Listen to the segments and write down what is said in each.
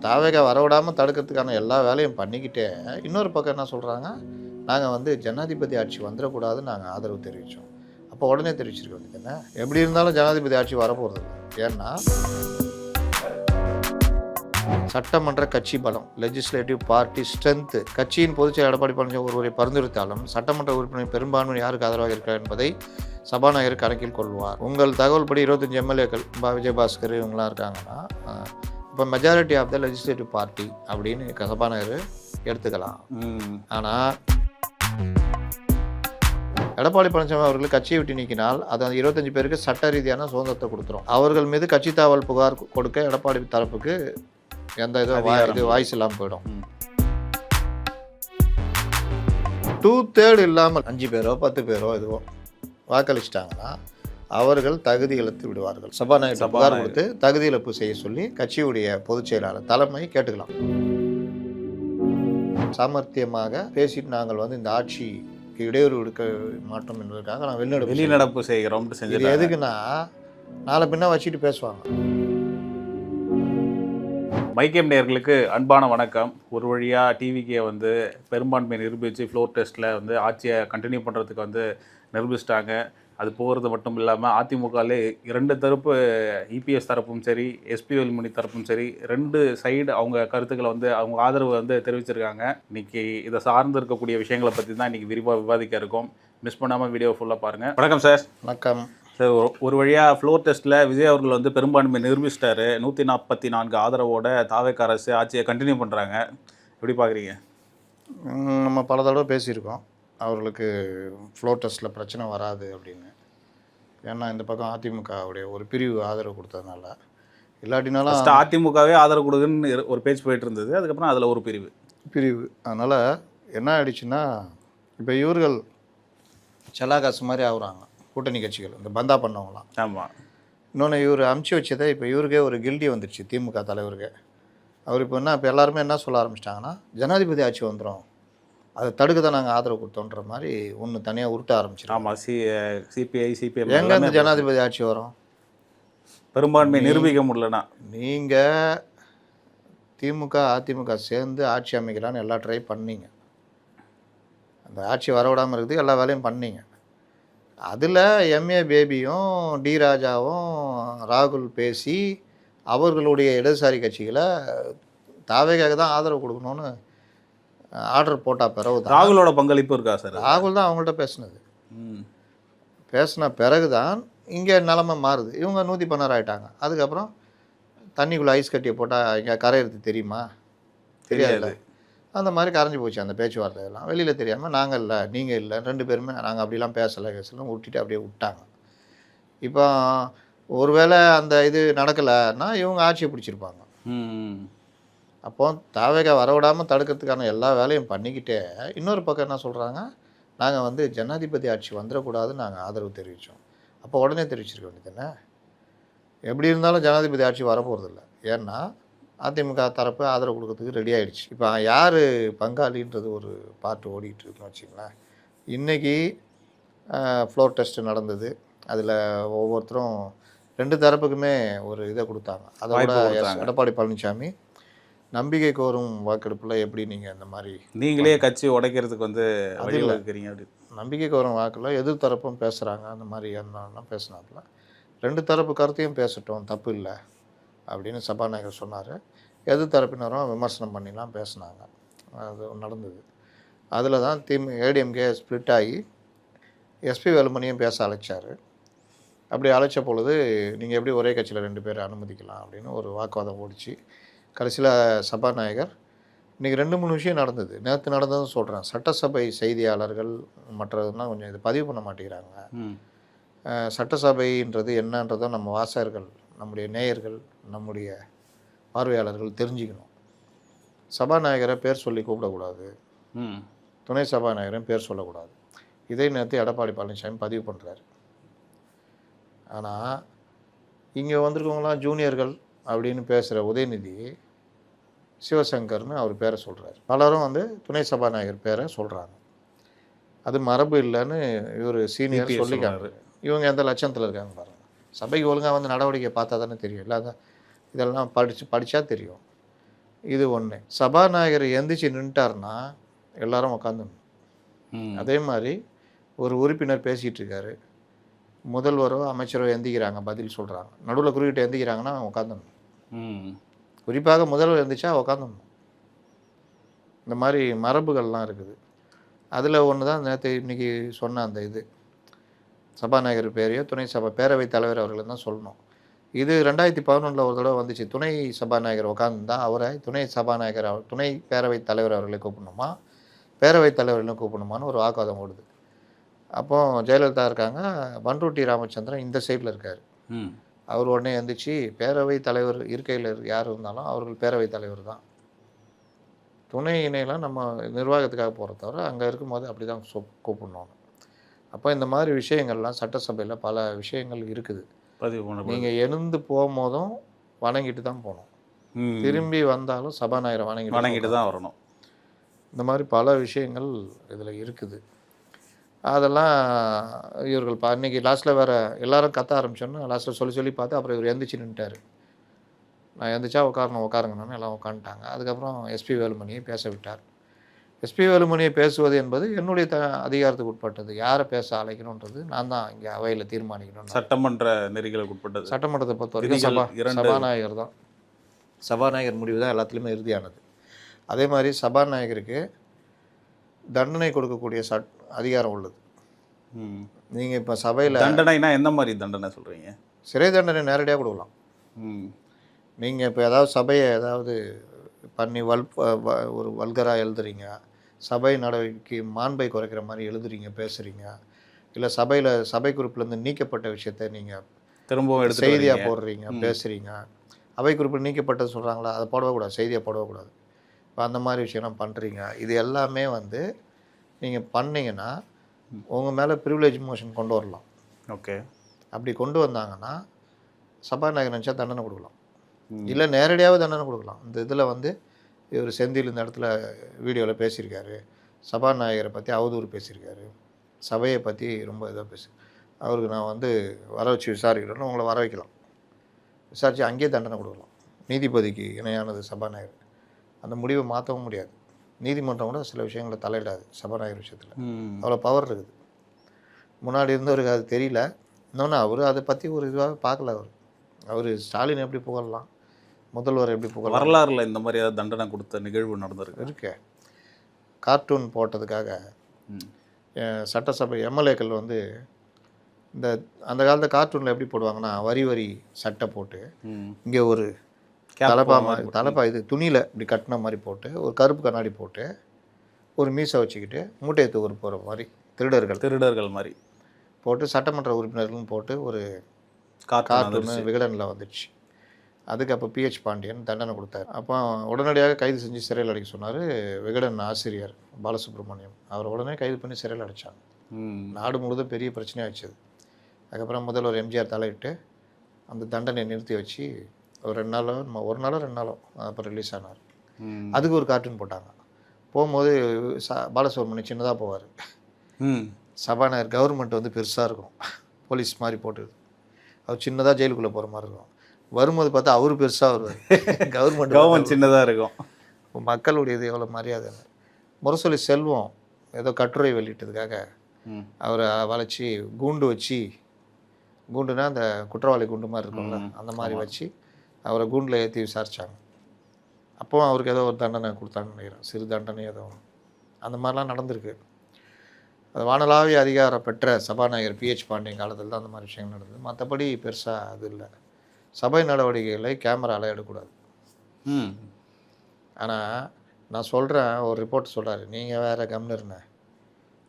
தாவேகா வரவிடாமல் தடுக்கிறதுக்கான எல்லா வேலையும் பண்ணிக்கிட்டே இன்னொரு பக்கம் என்ன சொல்கிறாங்க, நாங்கள் வந்து ஜனாதிபதி ஆட்சி வந்துடக்கூடாதுன்னு நாங்கள் ஆதரவு தெரிவித்தோம். அப்போ உடனே தெரிவிச்சிருக்க வேண்டியது என்ன? எப்படி இருந்தாலும் ஜனாதிபதி ஆட்சி வரப்போகிறது இல்லை. ஏன்னா சட்டமன்ற கட்சி பலம், லெஜிஸ்லேட்டிவ் பார்ட்டி ஸ்ட்ரென்த்து, கட்சியின் பொதுச்செயலாளர் எடப்பாடி பழனிசாமி ஒருவரை பரிந்துரைத்தாலும் சட்டமன்ற உறுப்பினர் பெரும்பான்மை யாருக்கு ஆதரவாக இருக்கிறார் என்பதை சபாநாயகர் கணக்கில் கொள்வார். உங்கள் தகவல் படி 25 எம்எல்ஏக்கள் விஜயபாஸ்கர் இவங்களாம் இருக்காங்கன்னா, இப்போ majority of the legislative party அப்படின்னு சபாநாயகர் எடுத்துக்கலாம். ஆனால் எடப்பாடி பழனிசாமி அவர்கள் கட்சியை விட்டு நீக்கினால் அது அந்த 25 பேருக்கு சட்ட ரீதியான சுதந்திரத்தை கொடுத்துரும். அவர்கள் மீது கட்சி தாவல் புகார் கொடுக்க எடப்பாடி தரப்புக்கு எந்த இது வாய்ஸ் இல்லாமல் போயிடும். 2/3 இல்லாமல் 5 பேரோ 10 பேரோ எதுவோ வாக்களிச்சிட்டாங்கன்னா அவர்கள் தகுதி இழத்து விடுவார்கள். சபாநாயகர் புகார் கொடுத்து தகுதி இழப்பு செய்ய சொல்லி கட்சியுடைய பொதுச் செயலாளர் தலைமை கேட்டுக்கலாம். சாமர்த்தியமாக பேசிட்டு நாங்கள் வந்து இந்த ஆட்சிக்கு இடையூறு எடுக்க மாட்டோம் என்பதற்காக நான் வெளிநடப்பு செய்கிறோம். இது எதுக்குன்னா நாளை பின்ன வச்சுட்டு பேசுவாங்க. மைக்கேம் நேயர்களுக்கு அன்பான வணக்கம். ஒரு வழியாக டிவிக்கே வந்து பெரும்பான்மையை நிரூபித்து ஃப்ளோர் டெஸ்ட்டில் வந்து ஆட்சியை கண்டினியூ பண்ணுறதுக்கு வந்து நிரூபிச்சிட்டாங்க. அது போகிறது மட்டும் இல்லாமல் அதிமுகலே 2 தரப்பு, இபிஎஸ் தரப்பும் சரி, எஸ்பி வேலுமணி தரப்பும் சரி, 2 சைடு அவங்க கருத்துக்களை வந்து அவங்க ஆதரவு வந்து தெரிவிச்சிருக்காங்க. இன்றைக்கி இதை சார்ந்து இருக்கக்கூடிய விஷயங்களை பற்றி தான் இன்றைக்கி விரிவாக விவாதிக்க இருக்கோம். மிஸ் பண்ணாமல் வீடியோ ஃபுல்லாக பாருங்கள். வணக்கம் சார். வணக்கம் சார். ஒரு வழியாக ஃப்ளோர் டெஸ்ட்டில் விஜய் அவர்கள் வந்து பெரும்பான்மை நிரூபிச்சிட்டாரு. 144 ஆதரவோட தாவேகா அரசு ஆட்சியை கண்டினியூ பண்ணுறாங்க. எப்படி பார்க்குறீங்க? நம்ம பல தடவை பேசியிருக்கோம் அவர்களுக்கு ஃப்ளோர் டெஸ்ட்டில் பிரச்சனை வராது அப்படின்னு. ஏன்னா இந்த பக்கம் அதிமுகவுடைய ஒரு பிரிவு ஆதரவு கொடுத்ததுனால. இல்லாட்டினாலும் அதிமுகவே ஆதரவு கொடுக்குன்னு ஒரு பேச்சு போயிட்டு இருந்தது. அதுக்கப்புறம் அதில் ஒரு பிரிவு அதனால் என்ன ஆயிடுச்சுன்னா, இப்போ இவர்கள் செல்லாகாசு மாதிரி ஆகுறாங்க கூட்டணி கட்சிகள், இந்த பந்தா பண்ணவங்களாம். ஆமாம். இன்னொன்று இவர் அமுச்சு வச்சதை இப்போ இவருக்கே ஒரு கில்டி வந்துடுச்சு திமுக தலைவருக்கு. அவர் இப்போ எல்லாருமே என்ன சொல்ல ஆரம்பிச்சிட்டாங்கன்னா, ஜனாதிபதி ஆட்சி வந்துடும், அதை தடுக்க தான் நாங்கள் ஆதரவு கொடுத்தோன்ற மாதிரி ஒன்று தனியாக உருட்ட ஆரம்பிச்சிடும். ஆமாம். சிபிஐ சிபிஎம் எங்கே இந்த ஜனாதிபதி ஆட்சி வரும்? பெரும்பான்மை நிரூபிக்க முடியலன்னா நீங்கள் திமுக அதிமுக சேர்ந்து ஆட்சி அமைக்கலான்னு எல்லாம் ட்ரை பண்ணீங்க. அந்த ஆட்சி வரவிடாமல் இருக்குது, எல்லா வேலையும் பண்ணீங்க. அதில் எம்ஏ பேபியும் டி ராஜாவும் ராகுல் பேசி அவர்களுடைய இடதுசாரி கட்சிகளை தாவேகாக தான் ஆதரவு கொடுக்கணும்னு ஆர்டர் போட்டால் பிறகு தான் ராகுலோட பங்களிப்பு இருக்கா சார்? ராகுல் தான் அவங்கள்ட்ட பேசின பிறகு தான் இங்கே நிலமை மாறுது. இவங்க 116 ஆகிட்டாங்க. அதுக்கப்புறம் தண்ணிக்குள்ளே ஐஸ் கட்டியை போட்டால் இங்கே கரையிறது தெரியுமா? தெரியாது. அந்த மாதிரி கரைஞ்சி போச்சு அந்த பேச்சுவார்த்தையெல்லாம். வெளியில் தெரியாமல் நாங்கள் இல்லை நீங்கள் இல்லை 2 பேருமே நாங்கள் அப்படிலாம் பேசலை விட்டுட்டு அப்படியே விட்டாங்க. இப்போ ஒருவேளை அந்த இது நடக்கலைன்னா இவங்க ஆட்சியை பிடிச்சிருப்பாங்க. அப்போ தாவேகா வரவிடாமல் தடுக்கிறதுக்கான எல்லா வேலையும் பண்ணிக்கிட்டே இன்னொரு பக்கம் என்ன சொல்கிறாங்க, நாங்கள் வந்து ஜனாதிபதி ஆட்சி வந்துடக்கூடாதுன்னு நாங்கள் ஆதரவு தெரிவித்தோம். அப்போ உடனே தெரிவிச்சிருக்க வேண்டியது என்ன? எப்படி இருந்தாலும் ஜனாதிபதி ஆட்சி வரப்போகிறது இல்லை. ஏன்னா அதிமுக தரப்பு ஆதரவு கொடுக்கறதுக்கு ரெடி ஆகிடுச்சு. இப்போ யார் பங்காளின்றது ஒரு பாட்டு ஓடிக்கிட்டு இருக்குன்னு வச்சுங்களேன். இன்றைக்கி ஃப்ளோர் டெஸ்ட்டு நடந்தது. அதில் ஒவ்வொருத்தரும் 2 தரப்புக்குமே ஒரு இதை கொடுத்தாங்க. அதோட எடப்பாடி பழனிசாமி நம்பிக்கை கோரும் வாக்கெடுப்பில் எப்படி நீங்கள் இந்த மாதிரி நீங்களே கட்சி உடைக்கிறதுக்கு வந்து வழிவகுக்கிறீங்க அப்படி நம்பிக்கை கோரும் வாக்கில் எதிர் தரப்பும் பேசுகிறாங்க. அந்த மாதிரி எல்லாம் பேசினாப்புல 2 தரப்பு கருத்தையும் பேசட்டும், தப்பு இல்லை அப்படின்னு சபாநாயகர் சொன்னார். எதிர் தரப்பினரும் விமர்சனம் பண்ணிலாம் பேசினாங்க. அது நடந்தது. அதில் தான் ஏடிஎம்கே ஸ்ப்ளிட் ஆகி எஸ்பி வேலுமணியும் பேச அழைச்சார். அப்படி அழைச்ச பொழுது நீங்கள் எப்படி ஒரே கட்சியில் 2 பேரை அனுமதிக்கலாம் அப்படின்னு ஒரு வாக்குவாதம் ஓடிச்சு. கடைசியில் சபாநாயகர் இன்றைக்கி 2-3 விஷயம் நடந்தது. நேற்று நடந்ததுன்னு சொல்கிறேன். சட்டசபை செய்தியாளர்கள் மற்றதுலாம் கொஞ்சம் இது பதிவு பண்ண மாட்டேங்கிறாங்க. சட்டசபைன்றது என்னன்றதை நம்ம வாசகர்கள், நம்முடைய நேயர்கள், நம்முடைய பார்வையாளர்கள் தெரிஞ்சுக்கணும். சபாநாயகரை பேர் சொல்லி கூப்பிடக்கூடாது, துணை சபாநாயகரும் பேர் சொல்லக்கூடாது. இதை நேற்று எடப்பாடி பழனிசாமி பதிவு பண்ணுறாரு. ஆனால் இங்கே வந்திருக்கவங்களாம் ஜூனியர்கள் அப்படின்னு பேசுகிற உதயநிதி சிவசங்கர்னு அவர் பேரை சொல்கிறார். பலரும் வந்து துணை சபாநாயகர் பேரை சொல்கிறாங்க. அது மரபு இல்லைன்னு இவர் சீனியர் சொல்லிக்காரு. இவங்க எந்த லட்சத்தில் இருக்காங்க பாருங்கள். சபைக்கு ஒழுங்காக வந்து நடவடிக்கை பார்த்தா தானே தெரியும். இல்லை இதெல்லாம் படித்தா தெரியும். இது ஒன்று. சபாநாயகர் எந்திரிச்சு நின்ட்டாருன்னா எல்லாரும் உட்காந்துடணும். அதே மாதிரி ஒரு உறுப்பினர் பேசிகிட்டு இருக்காரு, முதல்வரோ அமைச்சரோ எந்திக்கிறாங்க, பதில் சொல்கிறாங்க, நடுவில் குறுக்கிட்டு எந்திக்கிறாங்கன்னா உட்காந்துடணும். குறிப்பாக முதல்வர் எந்திரிச்சா உட்காந்துடணும். இந்த மாதிரி மரபுகள்லாம் இருக்குது. அதில் ஒன்று தான் நேற்று இன்றைக்கி சொன்ன அந்த இது சபாநாயகர் பேரையோ பேரவைத் தலைவர் அவர்களை தான் சொல்லணும். இது 2011 ஒரு தடவை வந்துச்சு. துணை சபாநாயகர் உட்காந்துருந்தா அவரை துணை பேரவைத் தலைவர் அவர்களை கூப்பிடணுமா, பேரவைத் தலைவர்களை கூப்பிடணுமான்னு ஒரு வாக்குவாதம் ஓடுது. அப்போ ஜெயலலிதா இருக்காங்க, பண்ருட்டி ராமச்சந்திரன் இந்த சைடில் இருக்கார். அவர் உடனே எழுந்திரிச்சு பேரவைத் தலைவர் இருக்கையில் யார் இருந்தாலும் அவர்கள் பேரவைத் தலைவர் தான், துணை இணையெல்லாம் நம்ம நிர்வாகத்துக்காக போகிறத தவிர அங்கே இருக்கும்போது அப்படி தான் கூப்பிடணும். அப்போ இந்த மாதிரி விஷயங்கள்லாம் சட்டசபையில் பல விஷயங்கள் இருக்குது. நீங்கள் எழுந்து போகும்போதும் வணங்கிட்டு தான் போகணும், திரும்பி வந்தாலும் சபாநாயகரை வணங்கிட்டு தான் வரணும். இந்த மாதிரி பல விஷயங்கள் இதில் இருக்குது. அதெல்லாம் இவர்கள் அன்றைக்கி லாஸ்ட்டில் வேறு எல்லாரும் கத்த ஆரம்பிச்சோன்னா லாஸ்ட்டில் சொல்லி பார்த்து அப்புறம் இவர் எந்திரிச்சு நின்ட்டார். நான் எந்திரிச்சா உட்காருங்கன்னு எல்லாம் உட்காந்துட்டாங்க. அதுக்கப்புறம் எஸ்பி வேலுமணியை பேச விட்டார். எஸ்பி வேலுமணியை பேசுவது என்பது என்னுடைய அதிகாரத்துக்கு உட்பட்டது. யாரை பேச அழைக்கணுன்றது நான் தான் இங்கே அவையில் தீர்மானிக்கணும். சட்டமன்ற நெறிகளுக்கு உட்பட்டது. சட்டமன்றத்தை பொறுத்த வரைக்கும் சபாநாயகர் தான், சபாநாயகர் முடிவு தான் எல்லாத்துலேயுமே இறுதியானது. அதே மாதிரி சபாநாயகருக்கு தண்டனை கொடுக்கக்கூடிய அதிகாரம் உள்ளது. நீங்கள் இப்போ சபையில் தண்டனைனா எந்த மாதிரி தண்டனை சொல்கிறீங்க? சிறை தண்டனை நேரடியாக கொடுக்கலாம். நீங்கள் இப்போ ஏதாவது சபையை ஏதாவது பண்ணி ஒரு வல்கராக எழுதுறீங்க, சபை நடவடிக்கை மாண்பை குறைக்கிற மாதிரி எழுதுறீங்க, பேசுகிறீங்க, இல்லை சபை குறிப்பிலேருந்து நீக்கப்பட்ட விஷயத்த நீங்கள் திரும்பவும் செய்தியாக போடுறீங்க, பேசுகிறீங்க, அவை குறிப்பில் நீக்கப்பட்டது சொல்கிறாங்களா, அதை போடவே கூடாது, செய்தியாக போடவே கூடாது. இப்போ அந்த மாதிரி விஷயம்லாம் பண்ணுறீங்க. இது எல்லாமே நீங்கள் பண்ணிங்கன்னா உங்கள் மேலே ப்ரிவிலேஜ் மோஷன் கொண்டு வரலாம். ஓகே, அப்படி கொண்டு வந்தாங்கன்னா சபாநாயகர் நினச்சா தண்டனை கொடுக்கலாம், இல்லை நேரடியாகவே தண்டனை கொடுக்கலாம். இந்த இதில் இவர் செந்தில் இந்த இடத்துல வீடியோவில் பேசியிருக்காரு, சபாநாயகரை பற்றி அவதூறு பேசியிருக்காரு, சபையை பற்றி ரொம்ப இதாக அவருக்கு நான் வர வச்சு விசாரிக்கிறேன்னு உங்களை வர வைக்கலாம், விசாரித்து அங்கேயே தண்டனை கொடுக்கலாம். நீதிபதிக்கு இணையானது சபாநாயகர், அந்த முடிவை மாற்றவும் முடியாது. நீதிமன்றம் கூட சில விஷயங்களை தலையிடாது சபாநாயகர் விஷயத்தில், அவ்வளோ பவர் இருக்குது. முன்னாடி இருந்தவருக்கு அது தெரியல. இன்னொன்று அவர் அதை பற்றி ஒரு இதுவாக பார்க்கல. அவர் ஸ்டாலின் எப்படி புகழலாம், முதல்வர் எப்படி புகழலாம். வரலாறுல இந்த மாதிரி ஏதாவது தண்டனை கொடுத்த நிகழ்வு நடந்திருக்கு. கார்ட்டூன் போட்டதுக்காக சட்டசபை எம்எல்ஏக்கள் இந்த அந்த காலத்தில் கார்ட்டூனில் எப்படி போடுவாங்கன்னா வரி சட்டை போட்டு இங்கே ஒரு தலப்பா இது துணியில் இப்படி கட்டின மாதிரி போட்டு ஒரு கருப்பு கண்ணாடி போட்டு ஒரு மீசை வச்சுக்கிட்டு மூட்டையை தூக்குற போகிற மாதிரி திருடர்கள் மாதிரி போட்டு சட்டமன்ற உறுப்பினர்களும் போட்டு ஒரு கார்ட்டூன் விகடனில் வந்துடுச்சு. அதுக்கு அப்போ பிஹெச் பாண்டியன் தண்டனை கொடுத்தாரு. அப்போ உடனடியாக கைது செஞ்சு சிறையில் அடைக்க சொன்னார் விகடன் ஆசிரியர் பாலசுப்ரமணியம். அவர் உடனே கைது பண்ணி சிறையில் அடைச்சாங்க. நாடு முழுவதும் பெரிய பிரச்சனையாக வச்சது. அதுக்கப்புறம் முதல்வர் எம்ஜிஆர் தலையிட்டு அந்த தண்டனையை நிறுத்தி வச்சு ஒரு 2 நாளோ அப்புறம் ரிலீஸ் ஆனார். அதுக்கு ஒரு கார்ட்டூன் போட்டாங்க. போகும்போது பாலசுப்ரமணியம் சின்னதாக போவார், சபாநாயகர் கவர்மெண்ட் பெருசாக இருக்கும், போலீஸ் மாதிரி போட்டு அவர் சின்னதாக ஜெயிலுக்குள்ளே போகிற மாதிரி இருக்கும். வரும்போது பார்த்தா அவர் பெருசாக வருவார், கவர்மெண்ட் சின்னதாக இருக்கும். இப்போ மக்களுடைய இது எவ்வளோ மரியாதை. முரசொலி செல்வம் ஏதோ கட்டுரை வெளியிட்டதுக்காக அவரை வளைச்சி கூண்டுனா அந்த குற்றவாளி குண்டு மாதிரி இருக்கும்ல, அந்த மாதிரி வச்சு அவரை கூண்டில் ஏற்றி விசாரித்தாங்க. அப்போ அவருக்கு ஏதோ ஒரு தண்டனை கொடுத்தாங்கன்னு நினைக்கிறேன், சிறு தண்டனை ஏதோ. அந்த மாதிரிலாம் நடந்திருக்கு. அது வானளாவிய அதிகாரம் பெற்ற சபாநாயகர் பிஹெச் பாண்டியன் காலத்தில் தான் அந்த மாதிரி விஷயங்கள் நடந்தது. மற்றபடி பெருசாக அது இல்லை. சபை நடவடிக்கைகளை கேமராவில் எடுக்கக்கூடாது. ஆனால் நான் சொல்கிறேன், ஒரு ரிப்போர்ட் சொல்கிறாரு, நீங்கள் வேறு கம்னர்னு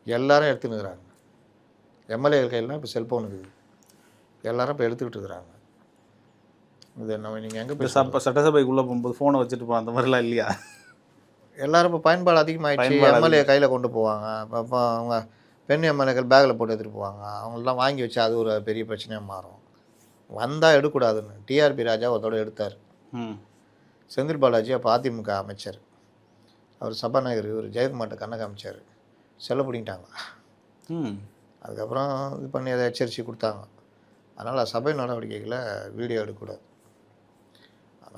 எல்லாரும் எடுத்துன்னுக்குறாங்க. எம்எல்ஏ கையிலாம் இப்போ செல்ஃபோன் இருக்குது, எல்லாரும் இப்போ எடுத்துக்கிட்டு இருக்கிறாங்க. இது நம்ம நீங்கள் எங்கே போய் சட்டசபைக்குள்ளே போகும்போது ஃபோனை வச்சுட்டு போகலாம், அந்த மாதிரிலாம் இல்லையா? எல்லோரும் இப்போ பயன்பாடு அதிகமாகிடுச்சு. எம்எல்ஏ கையில் கொண்டு போவாங்க. இப்போ அவங்க பெண் எம்எல்ஏக்கள் பேக்கில் போட்டு எடுத்துகிட்டு போவாங்க. அவங்களெலாம் வாங்கி வச்சு அது ஒரு பெரிய பிரச்சனையாக மாறும். வந்தால் எடுக்கக்கூடாதுன்னு டிஆர்பி ராஜா ஒருத்தோட எடுத்தார். செந்தில் பாலாஜி அப்போ அதிமுக அமைச்சர், அவர் சபாநாயகர் இவர் ஜெயக்குமார்ட்ட கண்ணை காமிச்சார், செல்ல பிடிங்கிட்டாங்க. அதுக்கப்புறம் இது பண்ணி அதை எச்சரித்து கொடுத்தாங்க. அதனால் சபை நடவடிக்கைகளை வீடியோ எடுக்கக்கூடாது.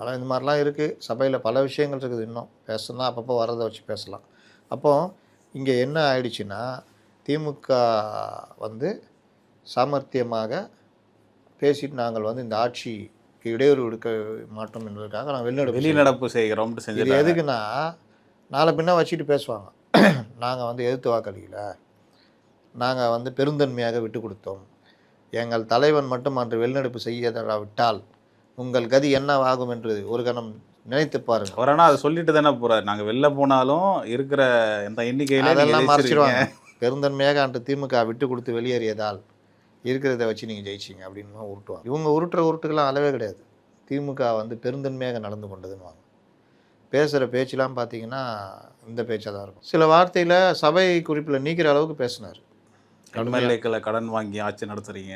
அதனால் இந்த மாதிரிலாம் இருக்குது. சபையில் பல விஷயங்கள் இருக்குது, இன்னும் பேசணும்னா அப்பப்போ வரதை வச்சு பேசலாம். அப்போது இங்கே என்ன ஆயிடுச்சுன்னா, திமுக வந்து சாமர்த்தியமாக பேசிட்டு நாங்கள் வந்து இந்த ஆட்சிக்கு இடையூறு விடுக்க மாட்டோம் என்பதற்காக நாங்கள் வெளிநடப்பு வெளிநடப்பு செய்கிறோம்னு இது செஞ்சு எதுக்குன்னா, நாளை பின்ன வச்சுட்டு பேசுவாங்க. நாங்கள் வந்து எதிர்த்து வாக்களிக்கல, நாங்கள் வந்து பெருந்தன்மையாக விட்டு கொடுத்தோம், எங்கள் தலைவன் மட்டும் அன்று வெளிநடப்பு செய்யவிட்டால் உங்கள் கதி என்னவாகும் என்று ஒரு கணம் நினைத்து பாருங்கள். வரனா அதை சொல்லிட்டு தானே போகிறார். நாங்கள் வெளில போனாலும் இருக்கிற எந்த எண்ணிக்கையில் அதெல்லாம் மறைச்சிடுவாங்க. பெருந்தன்மையாக அன்று திமுக விட்டு கொடுத்து வெளியேறியதால் இருக்கிறத வச்சு நீங்கள் ஜெயிச்சிங்க அப்படின்னு உருட்டுவாங்க. இவங்க உருட்டுற உருட்டுக்கெல்லாம் அளவே கிடையாது. திமுக வந்து பெருந்தன்மையாக நடந்து கொண்டதுன்னு பேசுகிற பேச்செலாம் பார்த்தீங்கன்னா இந்த பேச்சாக தான் இருக்கும். சில வார்த்தையில் சபை குறிப்பில் நீக்கிற அளவுக்கு பேசினார். எம்எல்ஏக்களை கடன் வாங்கி ஆட்சி நடத்துகிறீங்க,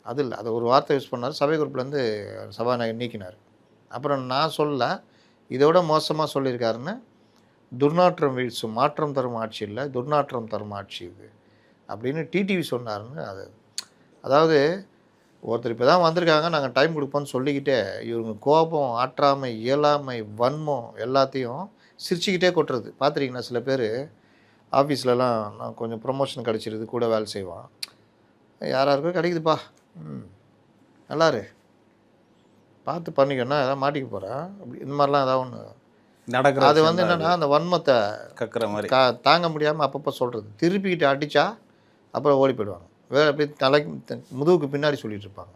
அது இல்லை, அதை ஒரு வார்த்தை யூஸ் பண்ணார். சபை குறிப்பிலேருந்து சபாநாயகர் நீக்கினார். அப்புறம் நான் சொல்ல இதோட மோசமாக சொல்லியிருக்காருன்னு, துர்நாற்றம் வீழ்ச்சும் மாற்றம் தரும் ஆட்சி இல்லை, துர்நாற்றம் தரும் ஆட்சி இது அப்படின்னு டிடிவி சொன்னார்னு. அதாவது ஒருத்தர் இப்போ தான் வந்திருக்காங்க, நாங்கள் டைம் கொடுப்போம்னு சொல்லிக்கிட்டே இவங்க கோபம், ஆற்றாமை, இயலாமை, வன்மம் எல்லாத்தையும் சிரிச்சுக்கிட்டே கொட்டுறது. பார்த்துருக்கீங்களா? சில பேர் ஆஃபீஸ்லலாம் நான் கொஞ்சம் ப்ரொமோஷன் கிடச்சிருது, கூட வேலை செய்வான், யாராருக்கோ கிடைக்குதுப்பா, நல்லாரு பார்த்து பண்ணிக்கணும், எதாவது மாட்டிக்க போகிறேன் அப்படி இந்த மாதிரிலாம் ஏதாவது ஒன்று நடக்கிற அது வந்து என்னென்னா அந்த வன்மத்தை கக்கிற மாதிரி தாங்க முடியாமல் அப்பப்போ சொல்கிறது. திருப்பிக்கிட்டு அடித்தா அப்புறம் ஓடி போயிடுவாங்க. வேறு அப்படியே தலைக்கு முதுகுக்கு பின்னாடி சொல்லிகிட்டு இருப்பாங்க.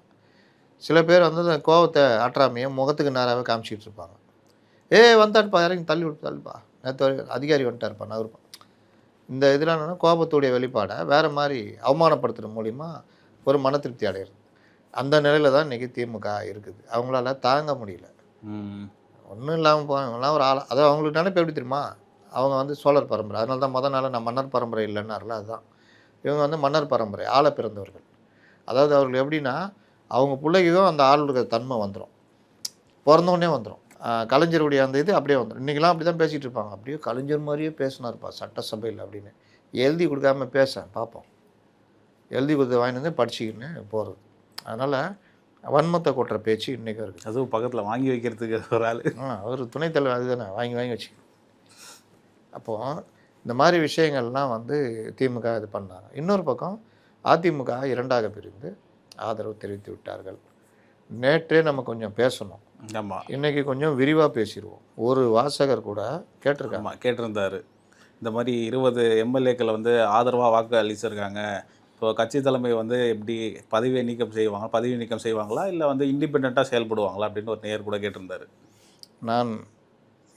சில பேர் வந்து அந்த கோவத்தை ஆற்றாமையை முகத்துக்கு நேராகவே காமிச்சிக்கிட்டு இருப்பாங்க. வந்தாருப்பா, இறங்கி தள்ளி விட்டு தள்ளுப்பா, நேற்று அதிகாரி வந்துட்டாருப்பா, நகருப்பா. இந்த இதில் என்னென்னா கோபத்துடைய வெளிப்பாடை வேறு மாதிரி அவமானப்படுத்துகிற மூலிமா ஒரு மன திருப்தி அடையிறது. அந்த நிலையில் தான் இன்றைக்கி திமுக இருக்குது. அவங்களால தாங்க முடியல. ஒன்றும் இல்லாமல் போனாங்கலாம் ஒரு ஆள். அதாவது அவங்களுக்கு நினைப்பு எப்படி தெரியுமா? அவங்க வந்து சோழர் பரம்பரை, அதனால தான் முதல் நாள் நான் மன்னர் பரம்பரை இல்லைன்னார்ல, அதுதான். இவங்க வந்து மன்னர் பரம்பரை, ஆள பிறந்தவர்கள். அதாவது அவர்கள் எப்படின்னா, அவங்க பிள்ளைக்கும் அந்த ஆளுடைய தன்மை வந்துடும், பிறந்தோடனே வந்துடும். கலைஞருடைய அந்த இது அப்படியே வந்துடும். இன்றைக்கெல்லாம் அப்படி தான் பேசிகிட்டு இருப்பாங்க. அப்படியே கலைஞர் மாதிரியே பேசினார்ப்பா சட்டசபையில் அப்படின்னு. எழுதி கொடுக்காம பேச பார்ப்போம், எழுதி கொடுத்து வாங்கிட்டு வந்து படிச்சுக்கின்னு போகிறது. அதனால் வன்மத்தை கொட்டுற பேச்சு இன்றைக்கும் இருக்குது. அதுவும் பக்கத்தில் வாங்கி வைக்கிறதுக்கு ஒரு ஆள், அவர் துணைத்தலைவர் அதுதானே, வாங்கி வாங்கி வச்சு. அப்போது இந்த மாதிரி விஷயங்கள்லாம் வந்து திமுக இது பண்ணாங்க. இன்னொரு பக்கம் அதிமுக இரண்டாக பிரிந்து ஆதரவு தெரிவித்து விட்டார்கள். நேற்றே நம்ம கொஞ்சம் பேசணும். ஆமாம், இன்றைக்கி கொஞ்சம் விரிவாக பேசிடுவோம். ஒரு வாசகர் கூட கேட்டிருக்காங்க, கேட்டிருந்தார். இந்த மாதிரி 20 எம்எல்ஏக்களை வந்து ஆதரவாக வாக்கு அளிச்சிருக்காங்க. இப்போ கட்சி தலைமை வந்து எப்படி பதவி நீக்கம் செய்வாங்களா இல்லை வந்து இண்டிபெண்ட்டாக செயல்படுவாங்களா அப்படின்னு ஒரு நேயர் கூட கேட்டிருந்தார். நான்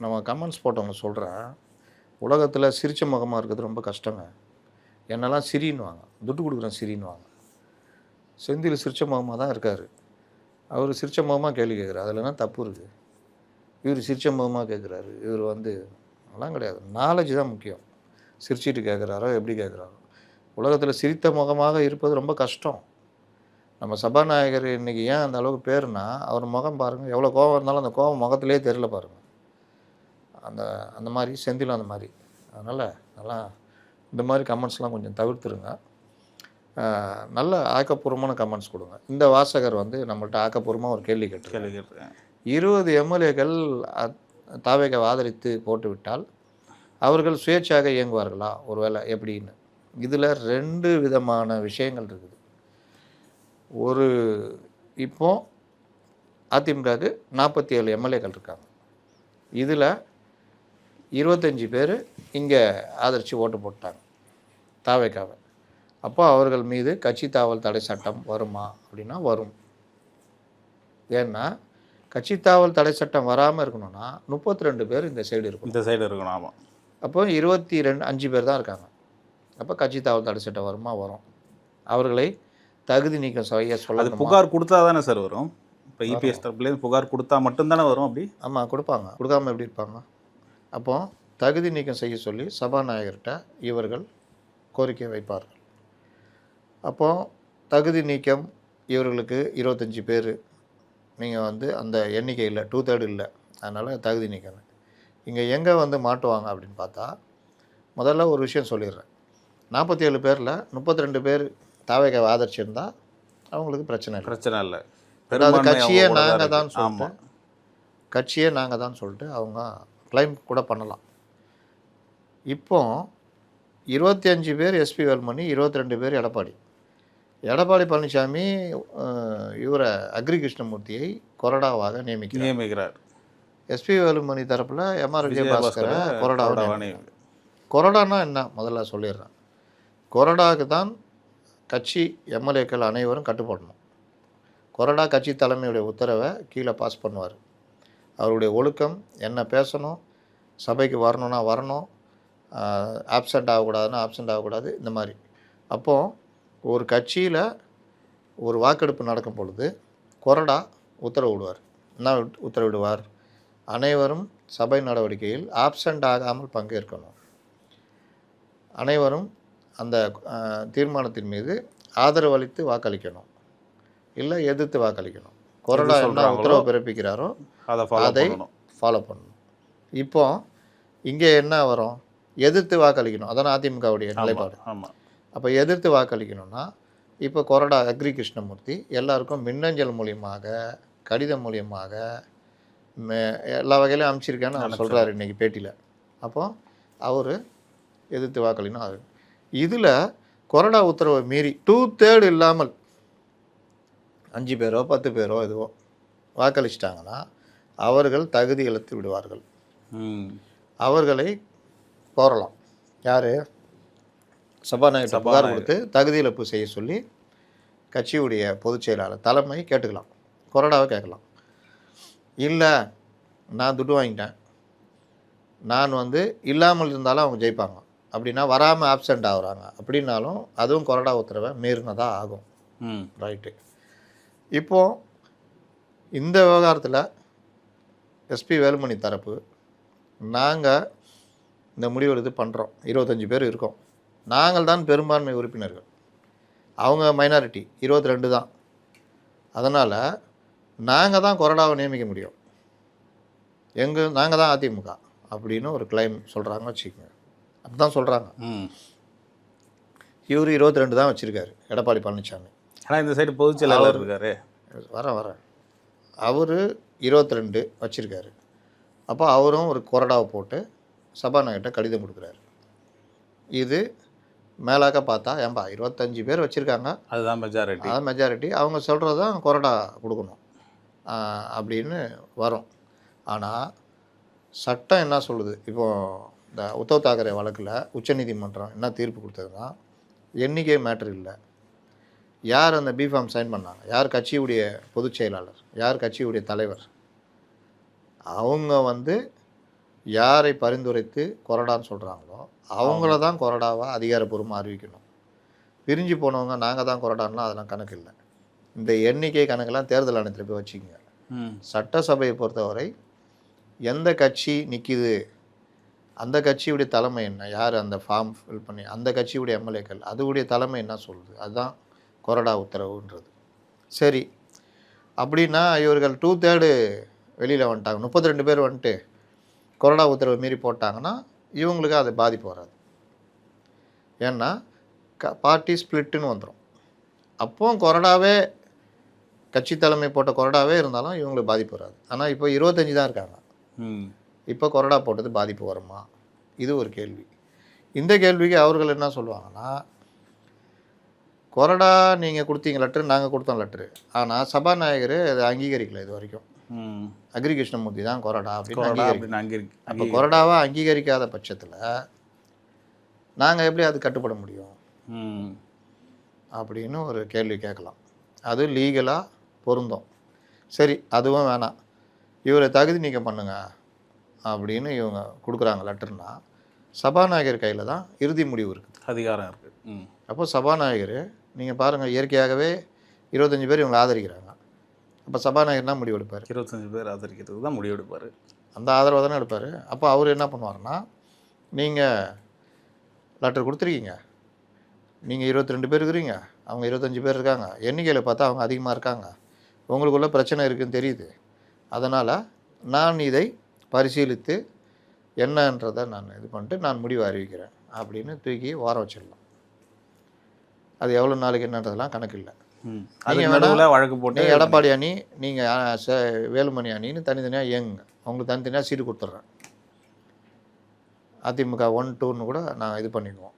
நம்ம கமெண்ட்ஸ் போட்டவங்க சொல்கிறேன், உலகத்தில் சிரிச்ச முகமாக இருக்கிறது ரொம்ப கஷ்டங்க. என்னெல்லாம் சிரின்னுவாங்க, துட்டு கொடுக்குறேன் சிரின்னுவாங்க. செந்தில் சிரிச்ச முகமாக தான் இருக்கார். அவர் சிரிச்ச முகமாக கேள்வி கேட்குறாரு, அதில் என்ன தப்பு இருக்குது? இவர் சிரிச்ச முகமாக கேட்குறாரு. இவர் வந்து அதெல்லாம் கிடையாது, நாலேஜ் தான் முக்கியம். சிரிச்சிட்டு கேட்குறாரோ எப்படி கேட்குறாரோ. உலகத்தில் சிரித்த முகமாக இருப்பது ரொம்ப கஷ்டம். நம்ம சபாநாயகர் இன்றைக்கி ஏன் அந்த அளவுக்கு பேருனா, அவர் முகம் பாருங்கள், எவ்வளோ கோபம் இருந்தாலும் அந்த கோபம் முகத்திலே தெரியல பாருங்கள். அந்த மாதிரி செந்திலும் அந்த மாதிரி. அதனால் நல்லா இந்த மாதிரி கமெண்ட்ஸ்லாம் கொஞ்சம் தவிர்த்துருங்க. நல்ல ஆக்கப்பூர்வமான கமெண்ட்ஸ் கொடுங்க. இந்த வாசகர் வந்து நம்மள்ட்ட ஆக்கப்பூர்வமாக ஒரு கேள்வி கேட்டிருக்கேன். 20 எம்எல்ஏக்கள் தாவேக ஆதரித்து போட்டுவிட்டால் அவர்கள் சுயேட்சையாக இயங்குவார்களா ஒருவேளை எப்படின்னு? இதில் 2 விதமான விஷயங்கள் இருக்குது. ஒரு இப்போ அதிமுகவுக்கு 47 எம்எல்ஏக்கள் இருக்காங்க. இதில் 25 பேர் இங்கே ஆதரித்து ஓட்டு போட்டாங்க தாவேக்காவை. அப்போ அவர்கள் மீது கட்சி தாவல் தடை சட்டம் வருமா அப்படின்னா வரும். ஏன்னா கட்சி தாவல் தடை சட்டம் வராமல் இருக்கணும்னா 32 பேர் இந்த சைடு இருக்கணும். ஆமாம். அப்போ 5 பேர் தான் இருக்காங்க. அப்போ கட்சி தாவல் தடை சட்டம் வருமா? வரும். அவர்களை தகுதி நீக்கம் செய்ய சொல்ல புகார் கொடுத்தா தானே சார் வரும். இப்போ இபிஎஸ் தரப்புலேருந்து புகார் கொடுத்தா மட்டும்தானே வரும். அப்படி ஆமாம், கொடுப்பாங்க. கொடுக்காமல் எப்படி இருப்பாங்க? அப்போ தகுதி நீக்கம் செய்ய சொல்லி சபாநாயகர்கிட்ட இவர்கள் கோரிக்கை வைப்பார்கள். அப்போது தகுதி நீக்கம் இவர்களுக்கு 25 பேர் நீங்கள் வந்து அந்த எண்ணிக்கை இல்லை, 2/3 இல்லை, அதனால் தகுதி நீக்கம். இங்கே எங்கே வந்து மாட்டுவாங்க அப்படின்னு பார்த்தா, முதல்ல ஒரு விஷயம் சொல்லிடுறேன். 47 பேரில் 32 பேர் தாவேக்காவை ஆதரிச்சிருந்தால் அவங்களுக்கு பிரச்சனை இல்லை. இல்லை. அதாவது கட்சியே நாங்கள் தான் சொல்லிட்டு கட்சியே நாங்கள் தான் சொல்லிட்டு அவங்க கிளைம் கூட பண்ணலாம். இப்போ 25 பேர் எஸ்பி வேலுமணி, 22 பேர் எடப்பாடி. எடப்பாடி பழனிசாமி இவரை அக்ரி கிருஷ்ணமூர்த்தியை கொறடாவாக நியமிக்கிறார். எஸ்பி வேலுமணி தரப்பில் எம்ஆர் விஜயபாஸ்கரை கொறடாவை. கொறடானா என்ன முதல்ல சொல்லிடுறேன். கொறடாவுக்கு தான் கட்சி எம்எல்ஏக்கள் அனைவரும் கட்டுப்படணும். கொறடா கட்சி தலைமையுடைய உத்தரவை கீழே பாஸ் பண்ணுவார். அவருடைய ஒழுக்கம் என்ன பேசணும், சபைக்கு வரணும்னா வரணும், ஆப்சண்ட் ஆகக்கூடாதுன்னா ஆப்சண்ட் ஆகக்கூடாது, இந்த மாதிரி. அப்போது ஒரு கட்சியில் ஒரு வாக்கெடுப்பு நடக்கும் பொழுது கொறடா உத்தரவு விடுவார். என்ன உத்தரவிடுவார்? அனைவரும் சபை நடவடிக்கையில் ஆப்சண்ட் ஆகாமல் பங்கேற்கணும். அனைவரும் அந்த தீர்மானத்தின் மீது ஆதரவு அளித்து வாக்களிக்கணும், இல்லை எதிர்த்து வாக்களிக்கணும். கொறடா என்ன உத்தரவு பிறப்பிக்கிறாரோ அதை ஃபாலோ பண்ணணும். இப்போ இங்கே என்ன வரும்? எதிர்த்து வாக்களிக்கணும். அதான் அதிமுகவுடைய நிலைப்பாடு. அப்போ எதிர்த்து வாக்களிக்கணும்னா இப்போ கொறடா அக்ரி கிருஷ்ணமூர்த்தி எல்லாருக்கும் மின்னஞ்சல் மூலியமாக, கடிதம் மூலியமாக எல்லா வகையிலும் அனுப்பிச்சிருக்கேன்னு சொல்கிறாரு இன்றைக்கி பேட்டியில். அப்போ அவர் எதிர்த்து வாக்களிக்கணும். அது இதில் கொறடா உத்தரவை மீறி 2/3 இல்லாமல் 5 பேரோ 10 பேரோ எதுவோ வாக்களிச்சிட்டாங்கன்னா அவர்கள் தகுதி இழத்து விடுவார்கள். அவர்களை கோரலாம். யார்? சபாநாயகர் புகார் கொடுத்து தகுதி இழப்பு செய்ய சொல்லி கட்சியுடைய பொதுச் செயலாளர் தலைமை கேட்டுக்கலாம், கொறடாவை கேட்கலாம். இல்லை நான் துட்டு வாங்கிட்டேன், நான் இல்லாமல் இருந்தாலும் அவங்க ஜெயிப்பாங்க, அப்படின்னா வராமல் ஆப்சண்ட் ஆகுறாங்க அப்படின்னாலும் அதுவும் கொறடா உத்தரவை மீறினதாக ஆகும். ரைட்டு. இப்போது இந்த விவகாரத்தில் எஸ்பி வேலுமணி தரப்பு நாங்கள் இந்த முடிவெடுத்து பண்ணுறோம், 25 பேர் இருக்கோம், நாங்கள் தான் பெரும்பான்மை உறுப்பினர்கள், அவங்க மைனாரிட்டி 22 தான், அதனால் நாங்கள் தான் கொறடாவை நியமிக்க முடியும், நாங்கள் தான் அதிமுக அப்படின்னு ஒரு கிளைம் சொல்கிறாங்க வச்சுக்கோங்க. அப்படி தான் சொல்கிறாங்க. இவர் 22 தான் வச்சுருக்காரு எடப்பாடி பழனிசாமி. ஆனால் இந்த சைடு பொதுச் செயலாளர் இருக்காரு. வரேன் அவர் 22 வச்சுருக்காரு. அப்போ அவரும் ஒரு கொறடாவை போட்டு சபாநாயகர்கிட்ட கடிதம் கொடுக்குறாரு. இது மேலாக்க பார்த்தா ஏன்பா 25 பேர் வச்சுருக்காங்க, அதுதான் மெஜாரிட்டி, அதான் மெஜாரிட்டி, அவங்க சொல்கிறது தான் கொறடா கொடுக்கணும் அப்படின்னு வரும். ஆனால் சட்டம் என்ன சொல்லுது? இப்போது இந்த உத்தவ் தாக்கரே வழக்கில் உச்சநீதிமன்றம் என்ன தீர்ப்பு கொடுத்ததுன்னா, எண்ணிக்கை மேட்ரு இல்லை, யார் அந்த பிஃபார்ம் சைன் பண்ணாங்க, யார் கட்சியுடைய பொதுச் செயலாளர், யார் கட்சியுடைய தலைவர், அவங்க யாரை பரிந்துரைத்து கொறடான்னு சொல்கிறாங்களோ அவங்கள தான் கொறடாவாக அதிகாரப்பூர்வமாக அறிவிக்கணும். பிரிஞ்சு போனவங்க நாங்கள் தான் கொறடான்னா அதெல்லாம் கணக்கு இல்லை. இந்த எண்ணிக்கை கணக்கெல்லாம் தேர்தல் ஆணையத்தில் போய் வச்சுக்கோங்க. சட்டசபையை பொறுத்தவரை எந்த கட்சி நிற்கிது, அந்த கட்சியுடைய தலைமை என்ன, யார் அந்த ஃபார்ம் ஃபில் பண்ணி அந்த கட்சியுடைய எம்எல்ஏக்கள் அதுவுடைய தலைமை என்ன சொல்லுது, அதுதான் கொறடா உத்தரவுன்றது. சரி, அப்படின்னா இவர்கள் 2/3 வெளியில் வந்துட்டாங்க, 32 பேர் வந்துட்டு கொறடா உத்தரவு மீறி போட்டாங்கன்னா இவங்களுக்கு அது பாதிப்பு வராது. ஏன்னா பார்ட்டி ஸ்பிளிட்டுன்னு வந்துடும். அப்போ கொறடாவே கட்சி தலைமை போட்ட கொறடாவே இருந்தாலும் இவங்களுக்கு பாதிப்பு வராது. ஆனால் இப்போ 25 தான் இருக்காங்க. இப்போ கொறடா போட்டது பாதிப்பு வருமா? இது ஒரு கேள்வி. இந்த கேள்விக்கு அவர்கள் என்ன சொல்லுவாங்கன்னா, கொறடா நீங்கள் கொடுத்தீங்க லெட்ரு, நாங்கள் கொடுத்தோம் லெட்ரு, ஆனால் சபாநாயகர் அதை அங்கீகரிக்கல இது வரைக்கும். அக்ரி கிருஷ்ணமூர்த்தி தான் கொறடா அப்படின்னு அப்போ கொறடாவாக அங்கீகரிக்காத பட்சத்தில் நாங்கள் எப்படி அது கட்டுப்பட முடியும் அப்படின்னு ஒரு கேள்வி கேட்கலாம். அது லீகலாக பொருந்தும். சரி, அதுவும் வேணாம், இவரை தகுதி நீக்கம் பண்ணுங்க அப்படின்னு இவங்க கொடுக்குறாங்க லெட்டர்னா, சபாநாயகர் கையில் தான் இறுதி முடிவு இருக்குது, அதிகாரம் இருக்குது. அப்போ சபாநாயகர் நீங்கள் பாருங்கள், இயற்கையாகவே 25 பேர் இவங்களை ஆதரிக்கிறாங்க. அப்போ சபாநாயகர் என்ன முடிவு எடுப்பார்? 25 பேர் ஆதரிக்கிறதுக்கு தான் முடிவு எடுப்பார். அந்த ஆதரவை தானே எடுப்பார். அப்போ அவர் என்ன பண்ணுவார்னா, நீங்கள் லெட்டர் கொடுத்துருக்கீங்க, நீங்கள் 22 பேர் இருக்கிறீங்க, அவங்க 25 பேர் இருக்காங்க, எண்ணிக்கையில் பார்த்தா அவங்க அதிகமாக இருக்காங்க, உங்களுக்குள்ள பிரச்சனை இருக்குதுன்னு தெரியுது, அதனால் நான் இதை பரிசீலித்து என்னன்றதை நான் இது பண்ணிட்டு நான் முடிவு அறிவிக்கிறேன் அப்படின்னு தூக்கி ஓரம் வச்சிடலாம். அது எவ்வளோ நாளைக்கு என்னன்றதெல்லாம் கணக்கு இல்லை. நீங்கள் வழக்கு போட்டு எடப்பாடி அணி, நீங்கள் வேலுமணி அணின்னு தனித்தனியாக இயங்குங்க. அவங்களுக்கு தனித்தனியாக சீட்டு கொடுத்துட்றேன். அதிமுக 1, 2ன்னு கூட நான் இது பண்ணிக்குவோம்,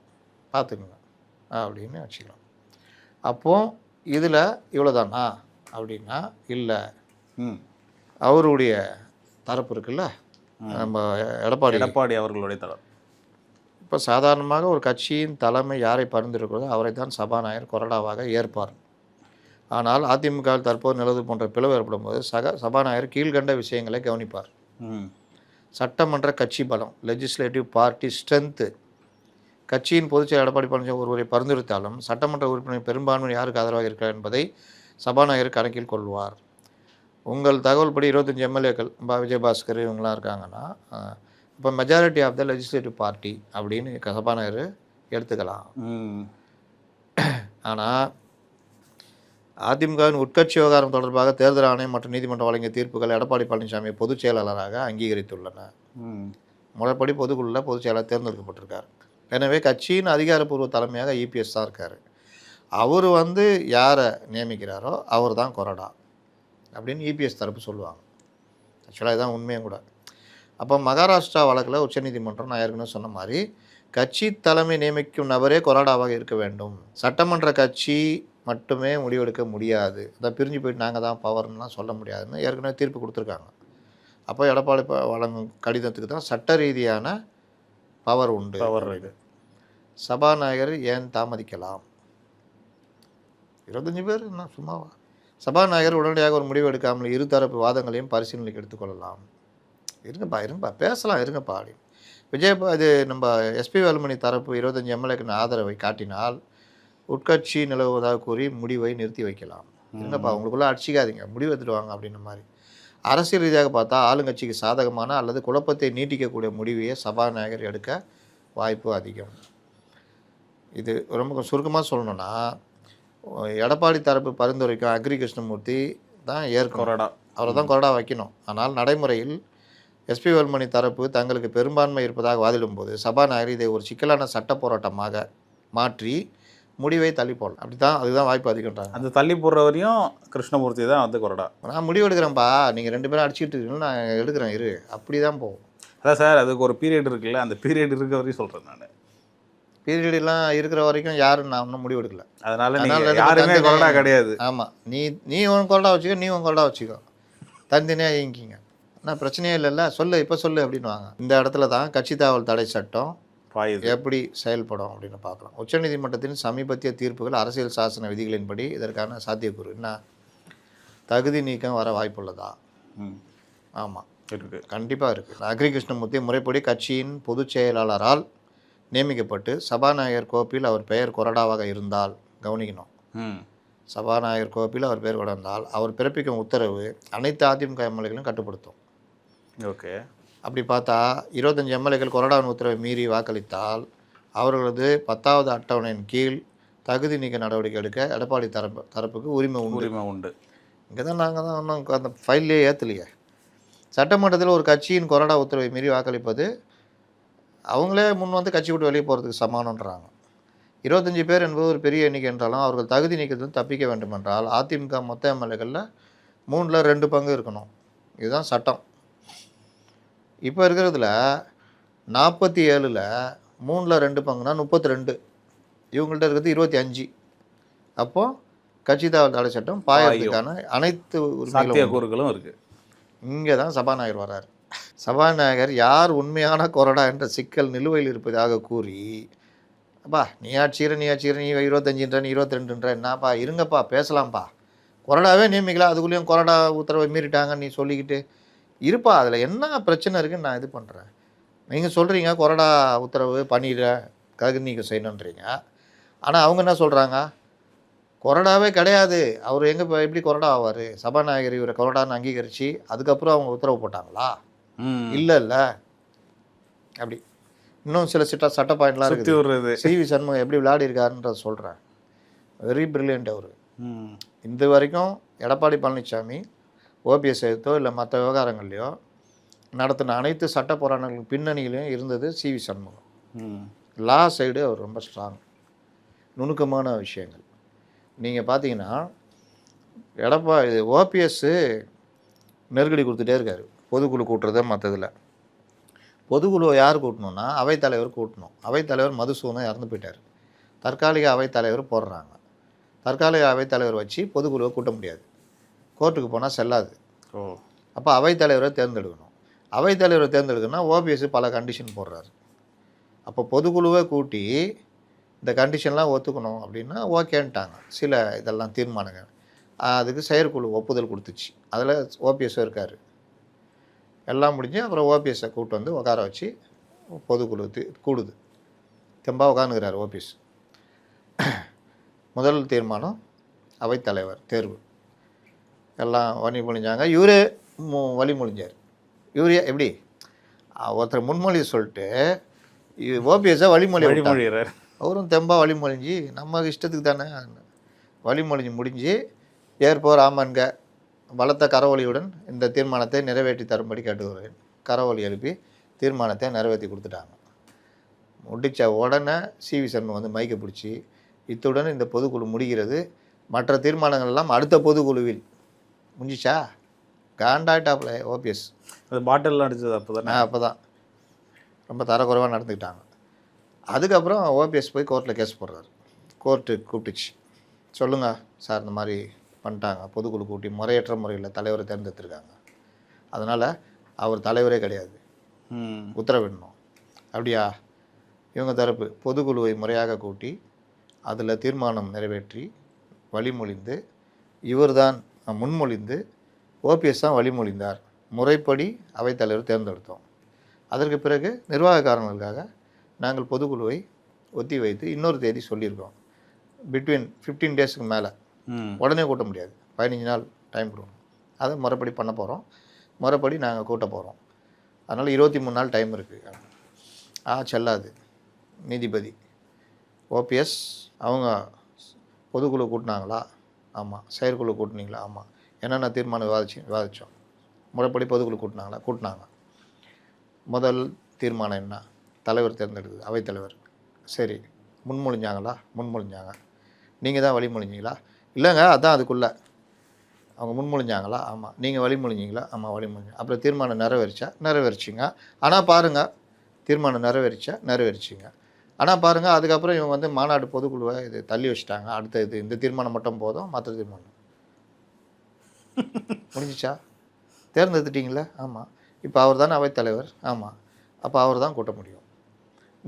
பார்த்துக்குங்க அப்படின்னு வச்சுக்கலாம். அப்போது இதில் இவ்வளோதானா அப்படின்னா இல்லை, அவருடைய தரப்பு இருக்குல்ல, நம்ம எடப்பாடி அவர்களுடைய தரப்பு. இப்போ சாதாரணமாக ஒரு கட்சியின் தலைமை யாரை பரிந்துரைக்கிறதோ அவரை தான் சபாநாயகர் கொறடாவாக ஏற்பார். ஆனால் அதிமுகவில் தற்போது நிலவு போன்ற பிளவு ஏற்படும் போது சபாநாயகர் கீழ்கண்ட விஷயங்களை கவனிப்பார். சட்டமன்ற கட்சி பலம், லெஜிஸ்லேட்டிவ் பார்ட்டி ஸ்ட்ரென்த்து. கட்சியின் பொதுச்செயலர் எடப்பாடி பழனிசாமி ஒருவரை பரிந்துரைத்தாலும் சட்டமன்ற உறுப்பினர் பெரும்பான்மை யாருக்கு ஆதரவாக இருக்கிறார் என்பதை சபாநாயகர் கணக்கில் கொள்வார். உங்கள் தகவல் படி 25 எம்எல்ஏக்கள் விஜயபாஸ்கர் இவங்களாம் இருக்காங்கன்னா, இப்போ majority of the legislative party அப்படின்னு சபாநாயகர் எடுத்துக்கலாம். ஆனால் அதிமுகவின் உட்கட்சி விவகாரம் தொடர்பாக தேர்தல் ஆணையம் மற்றும் நீதிமன்றம் வழங்கிய தீர்ப்புகள் எடப்பாடி பழனிசாமியை பொதுச் செயலாளராக அங்கீகரித்துள்ளன. முறைப்படி பொதுக்குழுவில் பொதுச் செயலாளர் தேர்ந்தெடுக்கப்பட்டிருக்கார். எனவே கட்சியின் அதிகாரப்பூர்வ தலைமையாக இபிஎஸ் தான் இருக்கார். அவர் யாரை நியமிக்கிறாரோ அவர் தான் கொறடா அப்படின்னு இபிஎஸ் தரப்பு சொல்லுவாங்க. ஆக்சுவலாக இதுதான் உண்மையும் கூட. அப்போ மகாராஷ்டிரா வழக்கில் உச்சநீதிமன்றம் நான் ஏற்கனவே சொன்ன மாதிரி கட்சி தலைமை நியமிக்கும் நபரே கொறடாவாக இருக்க வேண்டும். சட்டமன்ற கட்சி மட்டுமே முடிவெடுக்க முடியாது, அதை பிரிஞ்சு போயிட்டு நாங்கள் தான் பவர்லாம் சொல்ல முடியாதுன்னு ஏற்கனவே தீர்ப்பு கொடுத்துருக்காங்க. அப்போ எடப்பாடி வழங்கும் கடிதத்துக்கு தான் சட்ட ரீதியான பவர் உண்டு. சபாநாயகர் ஏன் தாமதிக்கலாம்? 25 பேர் என்ன சும்மாவா? சபாநாயகர் உடனடியாக ஒரு முடிவு எடுக்காமல் இருதரப்பு வாதங்களையும் பரிசீலனைக்கு எடுத்துக்கொள்ளலாம். இருங்கப்பா பேசலாம் இருங்கப்பா அப்படின்னு இது நம்ம எஸ்பி வேலுமணி தரப்பு 25 எம்எல்ஏக்கு ஆதரவை காட்டினால் உட்கட்சி நிலவுவதாக கூறி முடிவை நிறுத்தி வைக்கலாம். இருங்கப்பா உங்களுக்குள்ளே அடிச்சிக்காதீங்க, முடிவு எடுத்துட்டு வாங்க அப்படின்ற மாதிரி. அரசியல் ரீதியாக பார்த்தா ஆளுங்கட்சிக்கு சாதகமான அல்லது குழப்பத்தை நீட்டிக்கக்கூடிய முடிவையே சபாநாயகர் எடுக்க வாய்ப்பு அதிகம். இது ரொம்ப சுருக்கமாக சொல்லணும்னா, எடப்பாடி தரப்பு பரிந்துரைக்கும் அக்ரி கிருஷ்ணமூர்த்தி தான் ஏற்கனவே அவரை தான் கொறடா வைக்கணும். ஆனால் நடைமுறையில் எஸ்பி வேலுமணி தரப்பு தங்களுக்கு பெரும்பான்மை இருப்பதாக வாதிடும்போது சபாநாயகர் இதை ஒரு சிக்கலான சட்ட போராட்டமாக மாற்றி முடிவை தள்ளி போடலாம். அப்படி தான் அதுதான் வாய்ப்பு அதிகம்ன்றாங்க. அந்த தள்ளி போடுறவரையும் கிருஷ்ணமூர்த்தி தான் கொறடா. நான் முடிவு எடுக்கிறேன்ப்பா, நீங்கள் 2 பேரும் அடிச்சுட்டு இருக்கீங்களா, நான் எடுக்கிறேன் இரு, அப்படி தான் போகும். அதான் சார், அதுக்கு ஒரு பீரியட் இருக்குல்ல, அந்த பீரியட் இருக்க வரையும் சொல்கிறேன் நான். பீரியட்லாம் இருக்கிற வரைக்கும் யாரும் நான் ஒன்றும் முடிவு எடுக்கல. அதனால யாருமே கொறடா கிடையாது. ஆமாம், நீ உன் கொறடா வச்சுக்கோ, நீ உன் கொறடா வச்சுக்கோ, தனித்தனியாக இயங்கிங்க, ஆனால் பிரச்சனையே இல்லைல்ல, சொல்லு இப்போ சொல்லு அப்படின்வாங்க. இந்த இடத்துல தான் கட்சி தாவல் தடை சட்டம் எப்படி செயல்படும் அப்படின்னு பார்க்கலாம். உச்சநீதிமன்றத்தின் சமீபத்திய தீர்ப்புகள் அரசியல் சாசன விதிகளின்படி இதற்கான சாத்தியக்கூறு என்ன? தகுதி நீக்கம் வர வாய்ப்புள்ளதா? ஆமாம் இருக்குது, கண்டிப்பாக இருக்குது. அக்ரி கிருஷ்ணமூர்த்தி முறைப்படி கட்சியின் பொதுச் செயலாளரால் நியமிக்கப்பட்டு சபாநாயகர் கோப்பில் அவர் பெயர் கொறடாவாக இருந்தால், கவனிக்கணும், சபாநாயகர் கோப்பில் அவர் பெயர் கொண்டால் அவர் பிறப்பிக்கும் உத்தரவு அனைத்து அதிமுக எம்எல்ஏக்களையும் கட்டுப்படுத்தும். ஓகே, அப்படி பார்த்தா 25 எம்எல்ஏக்கள் கொறடாவின் உத்தரவை மீறி வாக்களித்தால் அவர்களது 10வது அட்டவணையின் கீழ் தகுதி நீக்க நடவடிக்கை எடுக்க எடப்பாடி தரப்புக்கு உரிமை உண்டு. இங்கே தான் நாங்கள் தான் ஒன்றும் அந்த ஃபைல்லே ஏற்றலையே. சட்டமன்றத்தில் ஒரு கட்சியின் கொறடா உத்தரவை மீறி வாக்களிப்பது அவங்களே முன் கட்சி விட்டு வெளியே போகிறதுக்கு சமானன்றாங்க. 25 பேர் என்பது ஒரு பெரிய எண்ணிக்கை என்றாலும் அவர்கள் தகுதி நீக்கத்தில் தப்பிக்க வேண்டுமென்றால் அதிமுக மொத்த எம்எல்ஏக்களில் 3ல் 2 பங்கு இருக்கணும். இதுதான் சட்டம். இப்போ இருக்கிறதுல 47ல் 3ல் 2 பங்குனா 32, இவங்கள்ட்ட இருக்கிறது 25. அப்போது கட்சி தாவல் தடை சட்டம் பாயறதுக்கான அனைத்து சாத்தியக்கூறுகளும் இருக்குது. இங்கே தான் சபாநாயகர் வர்றார். சபாநாயகர் யார் உண்மையான கொறடா என்ற சிக்கல் நிலுவையில் இருப்பதாக கூறி, அப்பா நீ ஆட்சிக்கிற நீ 25ன்ற நீ 22ன்ற, என்னப்பா இருங்கப்பா பேசலாம்ப்பா, கொறடாவே நியமிக்கலாம், அதுக்குள்ளேயும் கொறடா உத்தரவை மீறிட்டாங்க நீ சொல்லிக்கிட்டு இருப்பா, அதில் என்ன பிரச்சனை இருக்குன்னு நான் இது பண்ணுறேன். நீங்கள் சொல்கிறீங்க கொறடா உத்தரவு பண்ணிடுற தகுதி நீக்கம் செய்யணுன்றீங்க, ஆனால் அவங்க என்ன சொல்கிறாங்க, கொறடாவே கிடையாது, அவர் எங்கே எப்படி கொறடா ஆவார், சபாநாயகர் இவரை கொறடான்னு அங்கீகரித்து அதுக்கப்புறம் அவங்க உத்தரவு போட்டாங்களா? இல்லை அப்படி இன்னும் சில சட்ட பாயிண்ட்லாம் இருக்குது. சிவி சண்முகம் எப்படி விளையாடி இருக்காருன்றத சொல்கிறேன். வெரி பிரில்லியன்ட் அவர். இந்த வரைக்கும் எடப்பாடி பழனிசாமி ஓபிஎஸ் எடுத்தோ இல்லை மற்ற விவகாரங்கள்லையோ நடத்தின அனைத்து சட்ட போராட்டங்களுக்கு பின்னணியிலையும் இருந்தது சிவி சண்முகம். லா சைடு அவர் ரொம்ப ஸ்ட்ராங், நுணுக்கமான விஷயங்கள். நீங்கள் பார்த்தீங்கன்னா ஓபிஎஸ்ஸு நெருக்கடி கொடுத்துட்டே இருக்கார் பொதுக்குழு கூட்டுறது மற்றதில். பொதுக்குழுவை யார் கூட்டணும்னா அவைத்தலைவர் கூட்டணும். அவைத்தலைவர் மதுசூதனன் இறந்து போயிட்டார். தற்காலிக அவைத்தலைவர் போடுறாங்க. தற்காலிக அவைத்தலைவர் வச்சு பொதுக்குழுவை கூட்ட முடியாது. கோர்ட்டுக்கு போனால் செல்லாது. அப்போ அவைத்தலைவரை தேர்ந்தெடுக்கணும். அவைத்தலைவரை தேர்ந்தெடுக்கணும்னா ஓபிஎஸ் பல கண்டிஷன் போடுறாரு. அப்போ பொதுக்குழுவை கூட்டி இந்த கண்டிஷன்லாம் ஒத்துக்கணும் அப்படின்னா ஓகேன்ட்டாங்க. சில இதெல்லாம் தீர்மானங்கள் அதுக்கு செயற்குழு ஒப்புதல் கொடுத்துச்சு. அதில் ஓபிஎஸ்ஸும் இருக்கார். எல்லாம் முடிஞ்சு அப்புறம் ஓபிஎஸ்ஸை கூப்பிட்டு வந்து உட்கார வச்சு பொதுக்குழு கூடுது. தெம்பாக உட்காந்துக்கிறார் ஓபிஎஸ். முதல் தீர்மானம் அவைத்தலைவர் தேர்வு. எல்லாம் வழிமொழிஞ்சாங்க. இவரே வழிமொழிஞ்சார். இவரே எப்படி ஒருத்தர் முன்மொழி சொல்லிட்டு ஓபிஎஸ்ஸை வழிமொழிகிறார். அவரும் தெம்பாக வழிமொழிஞ்சு நம்ம இஷ்டத்துக்கு தானே வழிமொழிஞ்சு முடிஞ்சு ஏற்போர் ஆமான்க பலத்த கரவொலியுடன் இந்த தீர்மானத்தை நிறைவேற்றி தரும்படி கேட்டுக்கிறேன். கரவொலி எழுப்பி தீர்மானத்தை நிறைவேற்றி கொடுத்துட்டாங்க. முடித்த உடனே சிவி சண்முகம் வந்து மைக்கை பிடிச்சி இத்துடன் இந்த பொதுக்குழு முடிகிறது, மற்ற தீர்மானங்கள் எல்லாம் அடுத்த பொதுக்குழுவில் முடிஞ்சிச்சா காண்டாயிட்டாப்புல ஓபிஎஸ். அது பாட்டில்லாம் அடிச்சது அப்போ தான் ரொம்ப தரக்குறைவாக நடந்துக்கிட்டாங்க. அதுக்கப்புறம் ஓபிஎஸ் போய் கோர்ட்டில் கேஸ் போடுறாரு. கோர்ட்டு கூப்பிட்டுச்சு, சொல்லுங்கள் சார் இந்த மாதிரி பண்ணிட்டாங்க, பொதுக்குழு கூட்டி முறையற்ற முறையில் தலைவரை தேர்ந்தெடுத்துருக்காங்க, அதனால் அவர் தலைவரே கிடையாது, உத்தரவிடணும். அப்படியா? இவங்க தரப்பு பொதுக்குழுவை முறையாக கூட்டி அதில் தீர்மானம் நிறைவேற்றி வழிமொழிந்து இவர் தான் முன்மொழிந்து ஓபிஎஸ் தான் வழிமொழிந்தார், முறைப்படி அவைத்தலைவர் தேர்ந்தெடுத்தோம். அதற்கு பிறகு நிர்வாக காரணங்களுக்காக நாங்கள் பொதுக்குழுவை ஒத்தி வைத்து இன்னொரு தேதி சொல்லியிருக்கோம். பிட்வீன் 15 டேஸுக்கு மேலே உடனே கூட்ட முடியாது, 15 நாள் டைம் கொடுக்கணும். அதை முறைப்படி பண்ண போகிறோம், முறைப்படி நாங்கள் கூட்ட போகிறோம். அதனால் 23 நாள் டைம் இருக்குது. செல்லாது. நீதிபதி ஓபிஎஸ் அவங்க பொதுக்குழு கூட்டினாங்களா? ஆமாம். செயற்குழு கூட்டினீங்களா? ஆமாம். என்னென்ன தீர்மானம் விவாதித்தோம். முறைப்படி பொதுக்குழு கூட்டினாங்க. முதல் தீர்மானம் என்ன? தலைவர் தேர்ந்தெடுக்குது அவைத்தலைவர். சரி, முன்மொழிஞ்சாங்களா? முன்மொழிஞ்சாங்க. நீங்கள் தான் வழிமொழிஞ்சிங்களா? இல்லைங்க, அதான் அதுக்குள்ளே அவங்க முன்மொழிஞ்சாங்களா? ஆமாம். நீங்கள் வழிமொழிஞ்சிங்களா? ஆமாம் வழிமொழிஞ்சாங்க. அப்புறம் தீர்மானம் நிறைவேறிச்சிங்க. ஆனால் பாருங்கள், தீர்மானம் நிறைவேறிச்சிங்க. ஆனால் பாருங்கள், அதுக்கப்புறம் இவங்க வந்து மாநாடு பொதுக்குழுவை இது தள்ளி வச்சுட்டாங்க. அடுத்த இந்த தீர்மானம் மட்டும் போதும், மற்ற தீர்மானம் முடிஞ்சிச்சா? தேர்ந்தெடுத்துட்டிங்களே? ஆமாம். இப்போ அவர் தானே அவைத்தலைவர்? ஆமாம். அப்போ அவர் தான் கூட்ட முடியும்.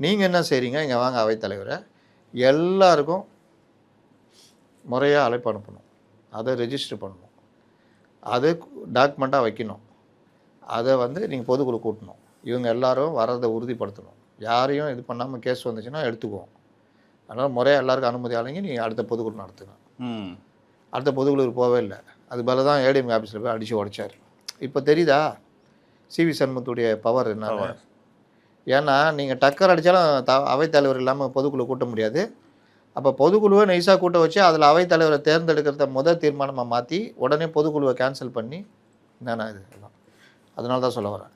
நீங்கள் என்ன செய்கிறீங்க? இங்கே வாங்க அவைத்தலைவரை, எல்லாருக்கும் முறையாக அழைப்பு அனுப்பணும், அதை ரெஜிஸ்டர் பண்ணணும், அது டாக்குமெண்ட்டாக வைக்கணும், அதை வந்து நீங்கள் பொதுக்குழு கூட்டணும், இவங்க எல்லாரும் வர்றதை உறுதிப்படுத்தணும், யாரையும் இது பண்ணாமல் கேஸ் வந்துச்சுன்னா எடுத்துக்குவோம். அதனால் முறையாக எல்லாருக்கும் அனுமதி ஆளுங்க நீங்கள் அடுத்த பொதுக்குழு நடத்துங்க. அடுத்த பொதுக்குழுவுக்கு போகவே இல்லை. அது போல தான் ஏடிஎம் ஆஃபீஸில் போய் அடித்து உடைச்சார். இப்போ தெரியுதா சிவி சண்முகத்துடைய பவர் என்ன? ஏன்னா நீங்கள் டக்கர் அடித்தாலும் அவைத்தலைவர் இல்லாமல் பொதுக்குழு கூட்ட முடியாது. அப்போ பொதுக்குழுவை நைஸாக கூட்ட வச்சு அதில் அவைத்தலைவரை தேர்ந்தெடுக்கிறத முதல் தீர்மானமாக மாற்றி உடனே பொதுக்குழுவை கேன்சல் பண்ணி என்னென்ன இது எல்லாம். அதனால தான் சொல்ல வரேன்.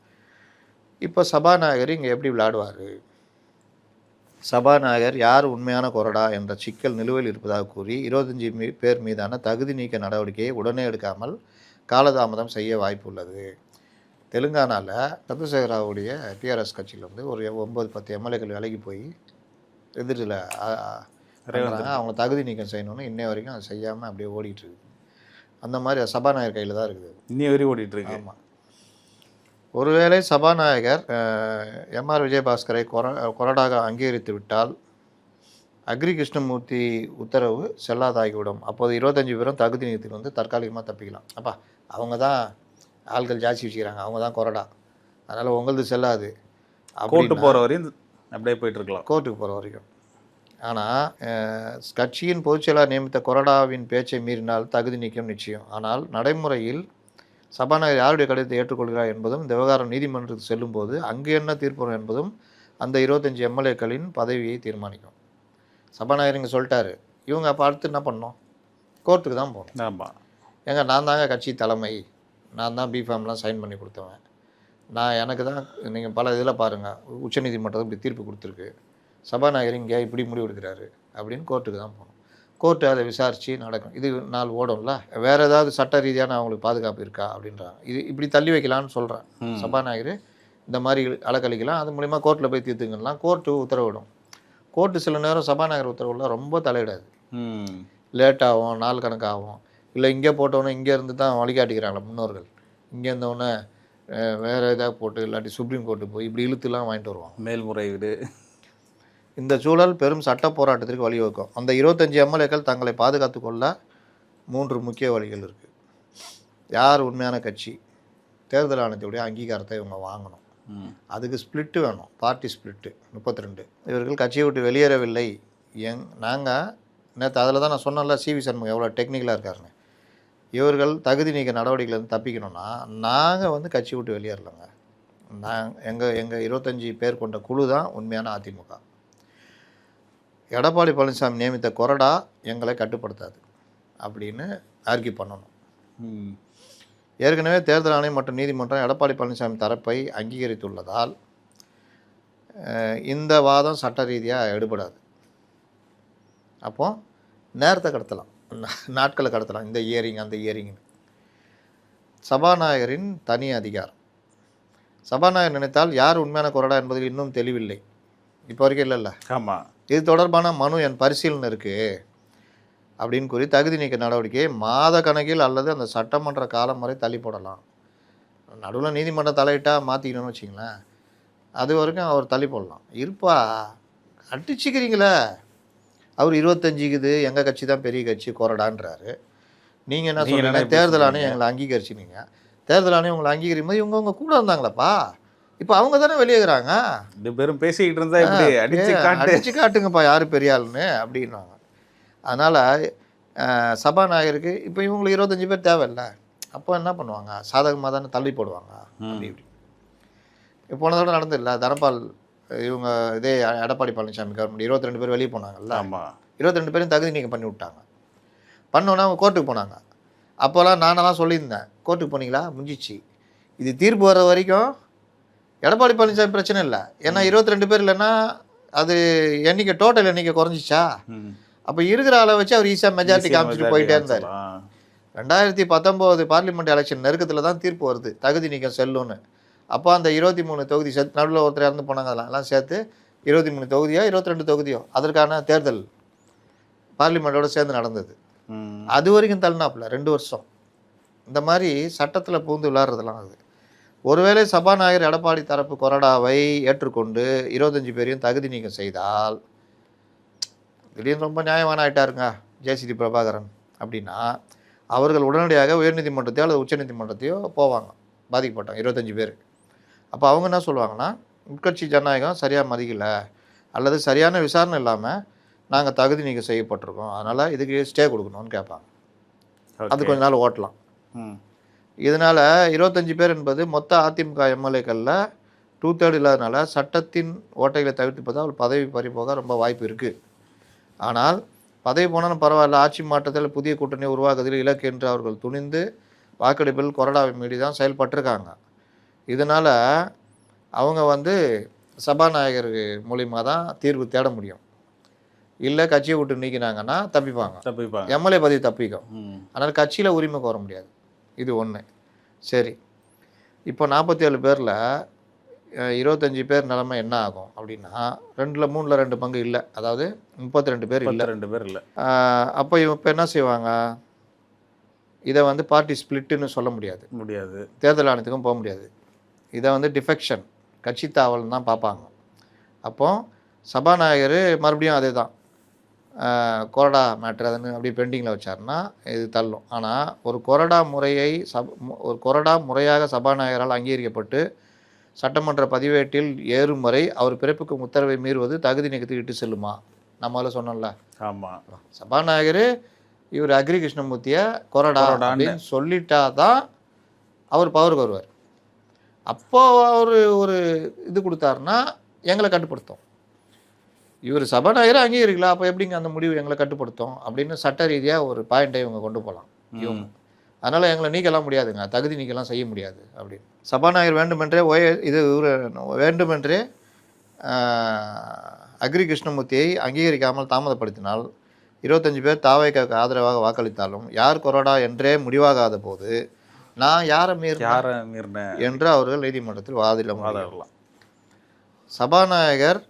இப்போ சபாநாயகர் இங்கே எப்படி விளையாடுவார்? சபாநாயகர் யார் உண்மையான கொறடா என்ற சிக்கல் நிலுவையில் இருப்பதாக கூறி 25 பேர் மீதான தகுதி நீக்க நடவடிக்கையை உடனே எடுக்காமல் காலதாமதம் செய்ய வாய்ப்பு உள்ளது. தெலுங்கானாவில் சந்திரசேகர ராவுடைய டிஆர்எஸ் கட்சியில் வந்து ஒரு 9-10 எம்எல்ஏக்கள் விலகி போய் எதிரில் அவங்க தகுதி நீக்கம் செய்யணும்னு இன்னை வரைக்கும் அதை செய்யாமல் அப்படியே ஓடிட்டுருக்கு. அந்த மாதிரி சபாநாயகர் கையில் தான் இருக்குது, இன்னி வரைக்கும் ஓடிட்டுருக்கு. ஆமாம். ஒருவேளை சபாநாயகர் எம்ஆர் விஜயபாஸ்கரை கொறடாக அங்கீகரித்து விட்டால் அக்ரி கிருஷ்ணமூர்த்தி உத்தரவு செல்லாதாகிவிடும். அப்போது 25 பேரும் தகுதி நீக்கத்தில் வந்து தற்காலிகமாக தப்பிக்கலாம். அப்பா அவங்க தான் ஆள்கள் ஜாஸ்தி வச்சுக்கிறாங்க, அவங்க தான் கொறடா, அதனால் உங்களது செல்லாது. கோர்ட்டு போகிற வரையும் அப்படியே போயிட்டுருக்கலாம், கோர்ட்டுக்கு போகிற வரைக்கும். ஆனால் கட்சியின் பொதுச்செயலாளர் நியமித்த கொறடாவின் பேச்சை மீறினால் தகுதி நீக்கம் நிச்சயம். ஆனால் நடைமுறையில் சபாநாயகர் யாருடைய கடிதத்தை ஏற்றுக்கொள்கிறார் என்பதும் இந்த விவகாரம் நீதிமன்றத்துக்கு செல்லும்போது அங்கு என்ன தீர்ப்பு என்பதும் அந்த 25 எம்எல்ஏக்களின் பதவியை தீர்மானிக்கும். சபாநாயகர் இங்கே சொல்லிட்டாரு, இவங்க அப்போ அடுத்து என்ன பண்ணணும்? கோர்ட்டுக்கு தான் போகணும். ஆமாம். ஏங்க நான் தாங்க கட்சி தலைமை, நான் தான் பிஃபார்ம்லாம் சைன் பண்ணி கொடுத்தவன், எனக்கு தான் நீங்கள் பல இதில் பாருங்கள் உச்சநீதிமன்றம் இப்படி தீர்ப்பு கொடுத்துருக்கு, சபாநாயகர் இங்கே இப்படி முடிவு எடுக்கிறாரு அப்படின்னு கோர்ட்டுக்கு தான் போகணும். கோர்ட்டு அதை விசாரித்து நடக்கும். இது நாள் ஓடும்ல. வேறு ஏதாவது சட்ட ரீதியான அவங்களுக்கு பாதுகாப்பு இருக்கா அப்படின்றாங்க. இது இப்படி தள்ளி வைக்கலான்னு சொல்கிறேன். சபாநாயகர் இந்த மாதிரி அலக்கழிக்கலாம், அது மூலிமா கோர்ட்டில் போய் தீர்த்துக்கலாம், கோர்ட்டு உத்தரவிடும். கோர்ட்டு சில நேரம் சபாநாயகர் உத்தரவுலாம் ரொம்ப தலையிடாது. லேட் ஆகும், நாள் கணக்காகும். இல்லை இங்கே போட்டோன்னே இங்கே இருந்து தான் வழிகாட்டிக்கிறாங்களே முன்னோர்கள். இங்கே இருந்தவொடனே வேறு ஏதாவது போட்டு இல்லாட்டி சுப்ரீம் கோர்ட்டு போய் இப்படி இழுத்துலாம் வாங்கிட்டு வருவாங்க மேல்முறையீடு. இந்த சூழல் பெரும் சட்ட போராட்டத்திற்கு வழிவகுக்கும். அந்த 25 எம்எல்ஏக்கள் தங்களை பாதுகாத்து கொள்ள 3 முக்கிய வழிகள் இருக்குது. யார் உண்மையான கட்சி, தேர்தல் ஆணையத்துடைய அங்கீகாரத்தை இவங்க வாங்கணும். அதுக்கு ஸ்பிளிட்டு வேணும், பார்ட்டி ஸ்பிளிட்டு 32. இவர்கள் கட்சியை விட்டு வெளியேறவில்லை. நாங்கள் நேற்று அதில் தான் நான் சொன்னேன்ல, சிவி சண்முகம் எவ்வளோ டெக்னிக்கலாக இருக்காருன்னு. இவர்கள் தகுதி நீக்க நடவடிக்கையிலேருந்து தப்பிக்கணும்னா நாங்கள் வந்து கட்சி விட்டு வெளியேறலைங்க. எங்கள் 25 பேர் கொண்ட குழு தான் உண்மையான அதிமுக. எடப்பாடி பழனிசாமி நியமித்த கொறடா எங்களை கட்டுப்படுத்தாது அப்படின்னு ஆர்கியூ பண்ணணும். ஏற்கனவே தேர்தல் ஆணையம் மற்றும் நீதிமன்றம் எடப்பாடி பழனிசாமி தரப்பை அங்கீகரித்துள்ளதால் இந்த வாதம் சட்ட ரீதியாக எடுபடாது. அப்போது நேரத்தை கடத்தலாம், நாட்களை கடத்தலாம், இந்த இயரிங் அந்த இயரிங்னு. சபாநாயகரின் தனி அதிகாரம். சபாநாயகர் நினைத்தால் யார் உண்மையான கொறடா என்பதில் இன்னும் தெளிவில்லை. இப்போ வரைக்கும் இல்லைல்ல. ஆமாம். இது தொடர்பான மனு என் பரிசீலனை இருக்குது அப்படின்னு கூறி தகுதி நீக்க நடவடிக்கையை மாத கணக்கில் அல்லது அந்த சட்டமன்ற காலம் வரை தள்ளி போடலாம். நடுவில் நீதிமன்றம் தலையிட்டால் மாற்றிக்கணும்னு வச்சிங்களேன், அது வரைக்கும் அவர் தள்ளி போடலாம். இருப்பா அடிச்சுக்கிறீங்களே, அவர் 25க்குது, எங்கள் கட்சி தான் பெரிய கட்சி கொறடான்றாரு. நீங்கள் என்ன சொல்கிறீங்க, தேர்தல் ஆணையம் எங்களை அங்கீகரிச்சினீங்க. தேர்தல் ஆணையம் உங்களை அங்கீகரிக்கும் போது இவங்க கூட இருந்தாங்களப்பா, இப்போ அவங்க தானே வெளியேறாங்க. 2 பேரும் பேசிக்கிட்டு இருந்தால் எப்படி அடிச்சு காட்டுங்கப்பா யார் பெரிய ஆளுன்னு அப்படின்னாங்க. அதனால் சபாநாயகருக்கு இப்போ இவங்களுக்கு 25 பேர் தேவையில்லை. அப்போ என்ன பண்ணுவாங்க, சாதகமாக தானே தள்ளி போடுவாங்க. அப்படி இப்படி போன தடவை நடந்தில்ல, தனபால் இவங்க இதே எடப்பாடி பழனிசாமி கவர்மெண்ட் 22 பேர் வெளியே போனாங்கல்ல. ஆமாம். 22 பேரும் தகுதி நீக்கம் பண்ணி விட்டாங்க. பண்ணோன்னா அவங்க கோர்ட்டுக்கு போனாங்க. அப்போல்லாம் நானெல்லாம் சொல்லியிருந்தேன், கோர்ட்டுக்கு போனீங்களா முடிஞ்சிச்சு, இது தீர்ப்பு வர வரைக்கும் எடப்பாடி பழனிசாமி பிரச்சனை இல்லை. ஏன்னா 22 பேர் இல்லைன்னா அது எண்ணிக்கை டோட்டல் எண்ணிக்கை குறைஞ்சிச்சா. அப்போ இருக்கிற ஆளை வச்சு அவர் ஈஸியாக மெஜாரிட்டி காமிச்சிட்டு போயிட்டே இருந்தார். 2019 பார்லிமெண்ட் எலெக்ஷன் நெருக்கத்தில் தான் தீர்ப்பு வருது தகுதி நீக்கம் செல்லுன்னு. அப்போ அந்த 23 தொகுதி நடுவில் ஒருத்தர் இறந்து போனாங்க, அதெல்லாம் சேர்த்து 23 தொகுதியோ 22 தொகுதியோ அதற்கான தேர்தல் பார்லிமெண்ட்டோடு சேர்ந்து நடந்தது. அது வரைக்கும் தள்ளினாப்புல 2 வருஷம். இந்த மாதிரி சட்டத்தில் பூந்து விளையாடுறதெல்லாம் அது. ஒருவேளை சபாநாயகர் எடப்பாடி தரப்பு கொறடாவை ஏற்றுக்கொண்டு 25 பேரையும் தகுதி நீக்கம் செய்தால், திடீர்னு ரொம்ப நியாயமான ஆகிட்டாருங்க ஜேசிடி பிரபாகரன் அப்படின்னா, அவர்கள் உடனடியாக உயர்நீதிமன்றத்தையோ அல்லது உச்சநீதிமன்றத்தையோ போவாங்க, பாதிக்கப்பட்டாங்க 25 பேர். அப்போ அவங்க என்ன சொல்லுவாங்கன்னா, உட்கட்சி ஜனநாயகம் சரியாக மதிக்கலை அல்லது சரியான விசாரணை இல்லாமல் நாங்கள் தகுதி நீக்கம் செய்யப்பட்டிருக்கோம், அதனால் இதுக்கு ஸ்டே கொடுக்கணும்னு கேட்பாங்க. அது கொஞ்ச நாள் ஓட்டலாம். இதனால் 25 பேர் என்பது மொத்த அதிமுக எம்எல்ஏக்களில் 2/3 இல்லாதனால சட்டத்தின் ஓட்டைகளை தவிர்த்துப்பதால் அவர் பதவி பறிபோக ரொம்ப வாய்ப்பு இருக்குது. ஆனால் பதவி போனாலும் பரவாயில்ல, ஆட்சி மாற்றத்தில் புதிய கூட்டணி உருவாக்குவதில் இலக்கு என்று அவர்கள் துணிந்து வாக்கெடுப்பில் கொறடாவை மீறி தான் செயல்பட்டிருக்காங்க. இதனால் அவங்க வந்து சபாநாயகர் மூலிமா தான் தீர்வு தேட முடியும். இல்லை கட்சியை விட்டு நீக்கினாங்கன்னா தப்பிப்பாங்க, எம்எல்ஏ பதவி தப்பிக்கும். ஆனால் கட்சியில் உரிமை கோர முடியாது. இது ஒன்று. சரி, இப்போ 47 பேரில் 25 பேர் நிலைமை என்ன ஆகும் அப்படின்னா, 2ல் 3ல் 2 பங்கு இல்லை, அதாவது 32 பேர் இல்லை. 2 பேர் இல்லை. அப்போ இப்போ என்ன செய்வாங்க, இதை வந்து பார்ட்டி ஸ்பிளிட்டுன்னு சொல்ல முடியாது, தேர்தல் ஆணையத்துக்கும் போக முடியாது. இதை வந்து டிஃபெக்ஷன், கட்சி தாவல் தான் பார்ப்பாங்க. அப்போது சபாநாயகர் மறுபடியும் அதே தான் கொறடா மேட்ரு அதுன்னு அப்படியே பெண்டிங்கில் வச்சார்னா இது தள்ளும். ஆனால் ஒரு கொறடா முறையாக சபாநாயகரால் அங்கீகரிக்கப்பட்டு சட்டமன்ற பதிவேட்டில் ஏறும் வரை அவர் பிறப்புக்கும் உத்தரவை மீறுவது தகுதி நீக்கத்துக்கு இட்டு செல்லுமா? நம்மளால சொன்னோம்ல. ஆமாம், சபாநாயகர் இவர் அக்ரி கிருஷ்ணமூர்த்தியை கொறடா அப்படின்னு சொல்லிட்டா தான் அவர் பவருக்கு வருவார். அப்போது அவர் ஒரு இது கொடுத்தாருன்னா எங்களை கட்டுப்படுத்தும். இவர் சபாநாயகரை அங்கீகரிக்கலாம், அப்போ எப்படிங்க அந்த முடிவு எங்களை கட்டுப்படுத்தும் அப்படின்னு சட்ட ரீதியாக ஒரு பாயிண்ட்டை இவங்க கொண்டு போகலாம் இவங்க. அதனால் எங்களை நீக்கலாம் முடியாதுங்க, தகுதி நீக்கலாம் செய்ய முடியாது அப்படின்னு. சபாநாயகர் வேண்டுமென்றே வேண்டுமென்றே அக்ரி கிருஷ்ணமூர்த்தியை அங்கீகரிக்காமல் தாமதப்படுத்தினால் 25 பேர் தாவேக்காவுக்கு ஆதரவாக வாக்களித்தாலும் யார் கொறடா என்றே முடிவாகாத போது நான் யாரை மீறினேன் என்று அவர்கள் நீதிமன்றத்தில் வாதிட முடியும். வாதாடலாம். சபாநாயகர்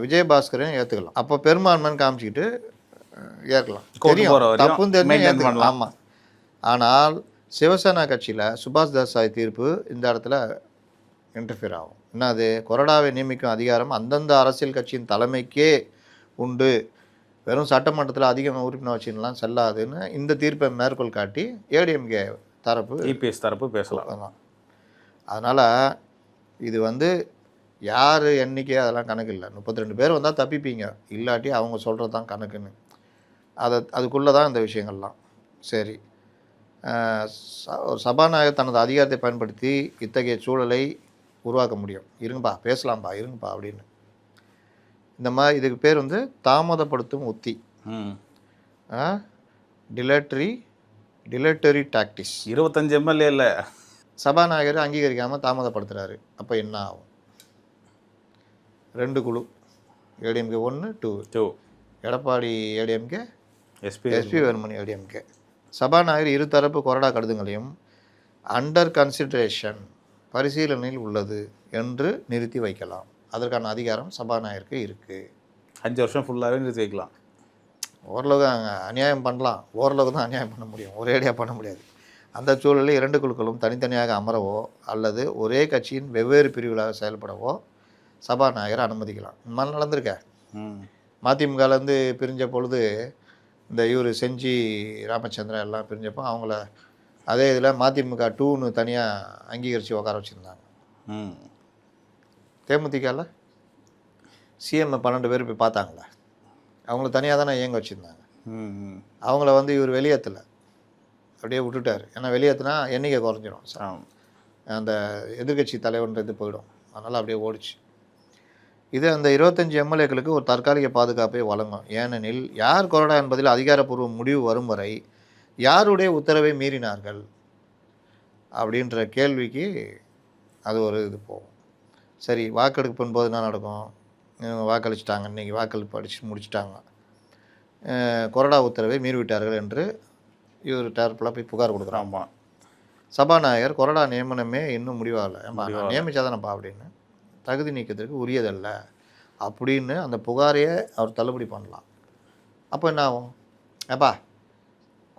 விஜயபாஸ்கரையும் ஏற்றுக்கலாம். அப்போ பெரும்பான்மைன்னு காமிச்சிக்கிட்டு ஏற்கலாம். தெரியும் தப்புன்னு தெரிஞ்சு ஏற்றுக்கலாம். ஆமாம். ஆனால் சிவசேனா கட்சியில் சுபாஷ் தேசாய் தீர்ப்பு இந்த இடத்துல இன்டர்ஃபியர் ஆகும். என்னது, கொறடாவை நியமிக்கும் அதிகாரம் அந்தந்த அரசியல் கட்சியின் தலைமைக்கே உண்டு, வெறும் சட்டமன்றத்தில் அதிக உறுப்பினர் வச்சுலாம் செல்லாதுன்னு இந்த தீர்ப்பை மேற்கோள் காட்டி ஏடிஎம்கே தரப்பு இபிஎஸ் தரப்பு பேசலாம். அதனால் இது யார் எண்ணிக்கை அதெல்லாம் கணக்கு இல்லை. 32 பேர் வந்தால் தப்பிப்பீங்க, இல்லாட்டி அவங்க சொல்கிறது தான் கணக்குன்னு. அதுக்குள்ளே தான் இந்த விஷயங்கள்லாம். சரி, ஒரு சபாநாயகர் தனது அதிகாரத்தை பயன்படுத்தி இத்தகைய சூழலை உருவாக்க முடியும். இருங்கப்பா பேசலாம்ப்பா இருங்கப்பா அப்படின்னு. இந்த மாதிரி இதுக்கு பேர் தாமதப்படுத்தும் உத்தி, டிலேட்டரி டாக்டிக்ஸ். 25 எம்எல்ஏ இல்லை, சபாநாயகர் அங்கீகரிக்காமல் தாமதப்படுத்துகிறாரு. அப்போ என்ன ஆகும்? 2 குழு, ஏடிஎம்கே 1, 2, எடப்பாடி ஏடிஎம்கே, எஸ்பி வேலுமணி ஏடிஎம்கே. சபாநாயகர் இருதரப்பு கொறடா கடிதங்களையும் அண்டர் கன்சிடரேஷன், பரிசீலனையில் உள்ளது என்று நிறுத்தி வைக்கலாம். அதற்கான அதிகாரம் சபாநாயகருக்கு இருக்குது. 5 வருஷம் ஃபுல்லாகவே நிறுத்தி வைக்கலாம். ஓரளவுக்கு அங்கே அநியாயம் பண்ணலாம், ஓரளவுக்கு தான் அநியாயம் பண்ண முடியும், ஒரேடியாக பண்ண முடியாது. அந்த சூழலில் 2 குழுக்களும் தனித்தனியாக அமரவோ அல்லது ஒரே கட்சியின் வெவ்வேறு பிரிவுகளாக செயல்படவோ சபாநாயகர் அனுமதிக்கலாம். இந்த மாதிரி நடந்திருக்க. மதிமுகலேருந்து பிரிஞ்ச பொழுது இந்த இவர் செஞ்சி ராமச்சந்திரன் எல்லாம் பிரிஞ்சப்போ அவங்கள அதே இதில் மதிமுக 2ன்னு தனியாக அங்கீகரித்து உட்கார வச்சுருந்தாங்க. தேமுதிகவில் சிஎம் 12 பேர் போய் பார்த்தாங்களே, அவங்கள தனியாக தானே இயங்க வச்சுருந்தாங்க. அவங்கள இவர் வெளியேற்றலை, அப்படியே விட்டுட்டார். ஏன்னா வெளியேற்றினா எண்ணிக்கை குறைஞ்சிடும், அந்த எதிர்கட்சி தலைவன்றது போயிடும். அதனால் அப்படியே ஓடிச்சு. இது அந்த 25 எம்எல்ஏக்களுக்கு ஒரு தற்காலிக பாதுகாப்பை வழங்கும். ஏனெனில் யார் கொறடா என்பதில் அதிகாரப்பூர்வ முடிவு வரும் வரை யாருடைய உத்தரவை மீறினார்கள் அப்படின்ற கேள்விக்கு அது ஒரு இது போகும். சரி, வாக்கெடுப்பு போது என்ன நடக்கும்? வாக்களிச்சிட்டாங்க, இன்றைக்கி வாக்களிப்பு முடிச்சிட்டாங்க, கொறடா உத்தரவை மீறிவிட்டார்கள் என்று இவர் டேரப்பில் போய் புகார் கொடுக்குறாங்க. சபாநாயகர் கொறடா நியமனமே இன்னும் முடிவாகலை, நான் நியமிச்சாதானப்பா அப்படின்னு, தகுதி நீக்கத்திற்கு உரியதல்ல அப்படின்னு அந்த புகாரையே அவர் தள்ளுபடி பண்ணலாம். அப்போ என்ன ஆகும்? ஏப்பா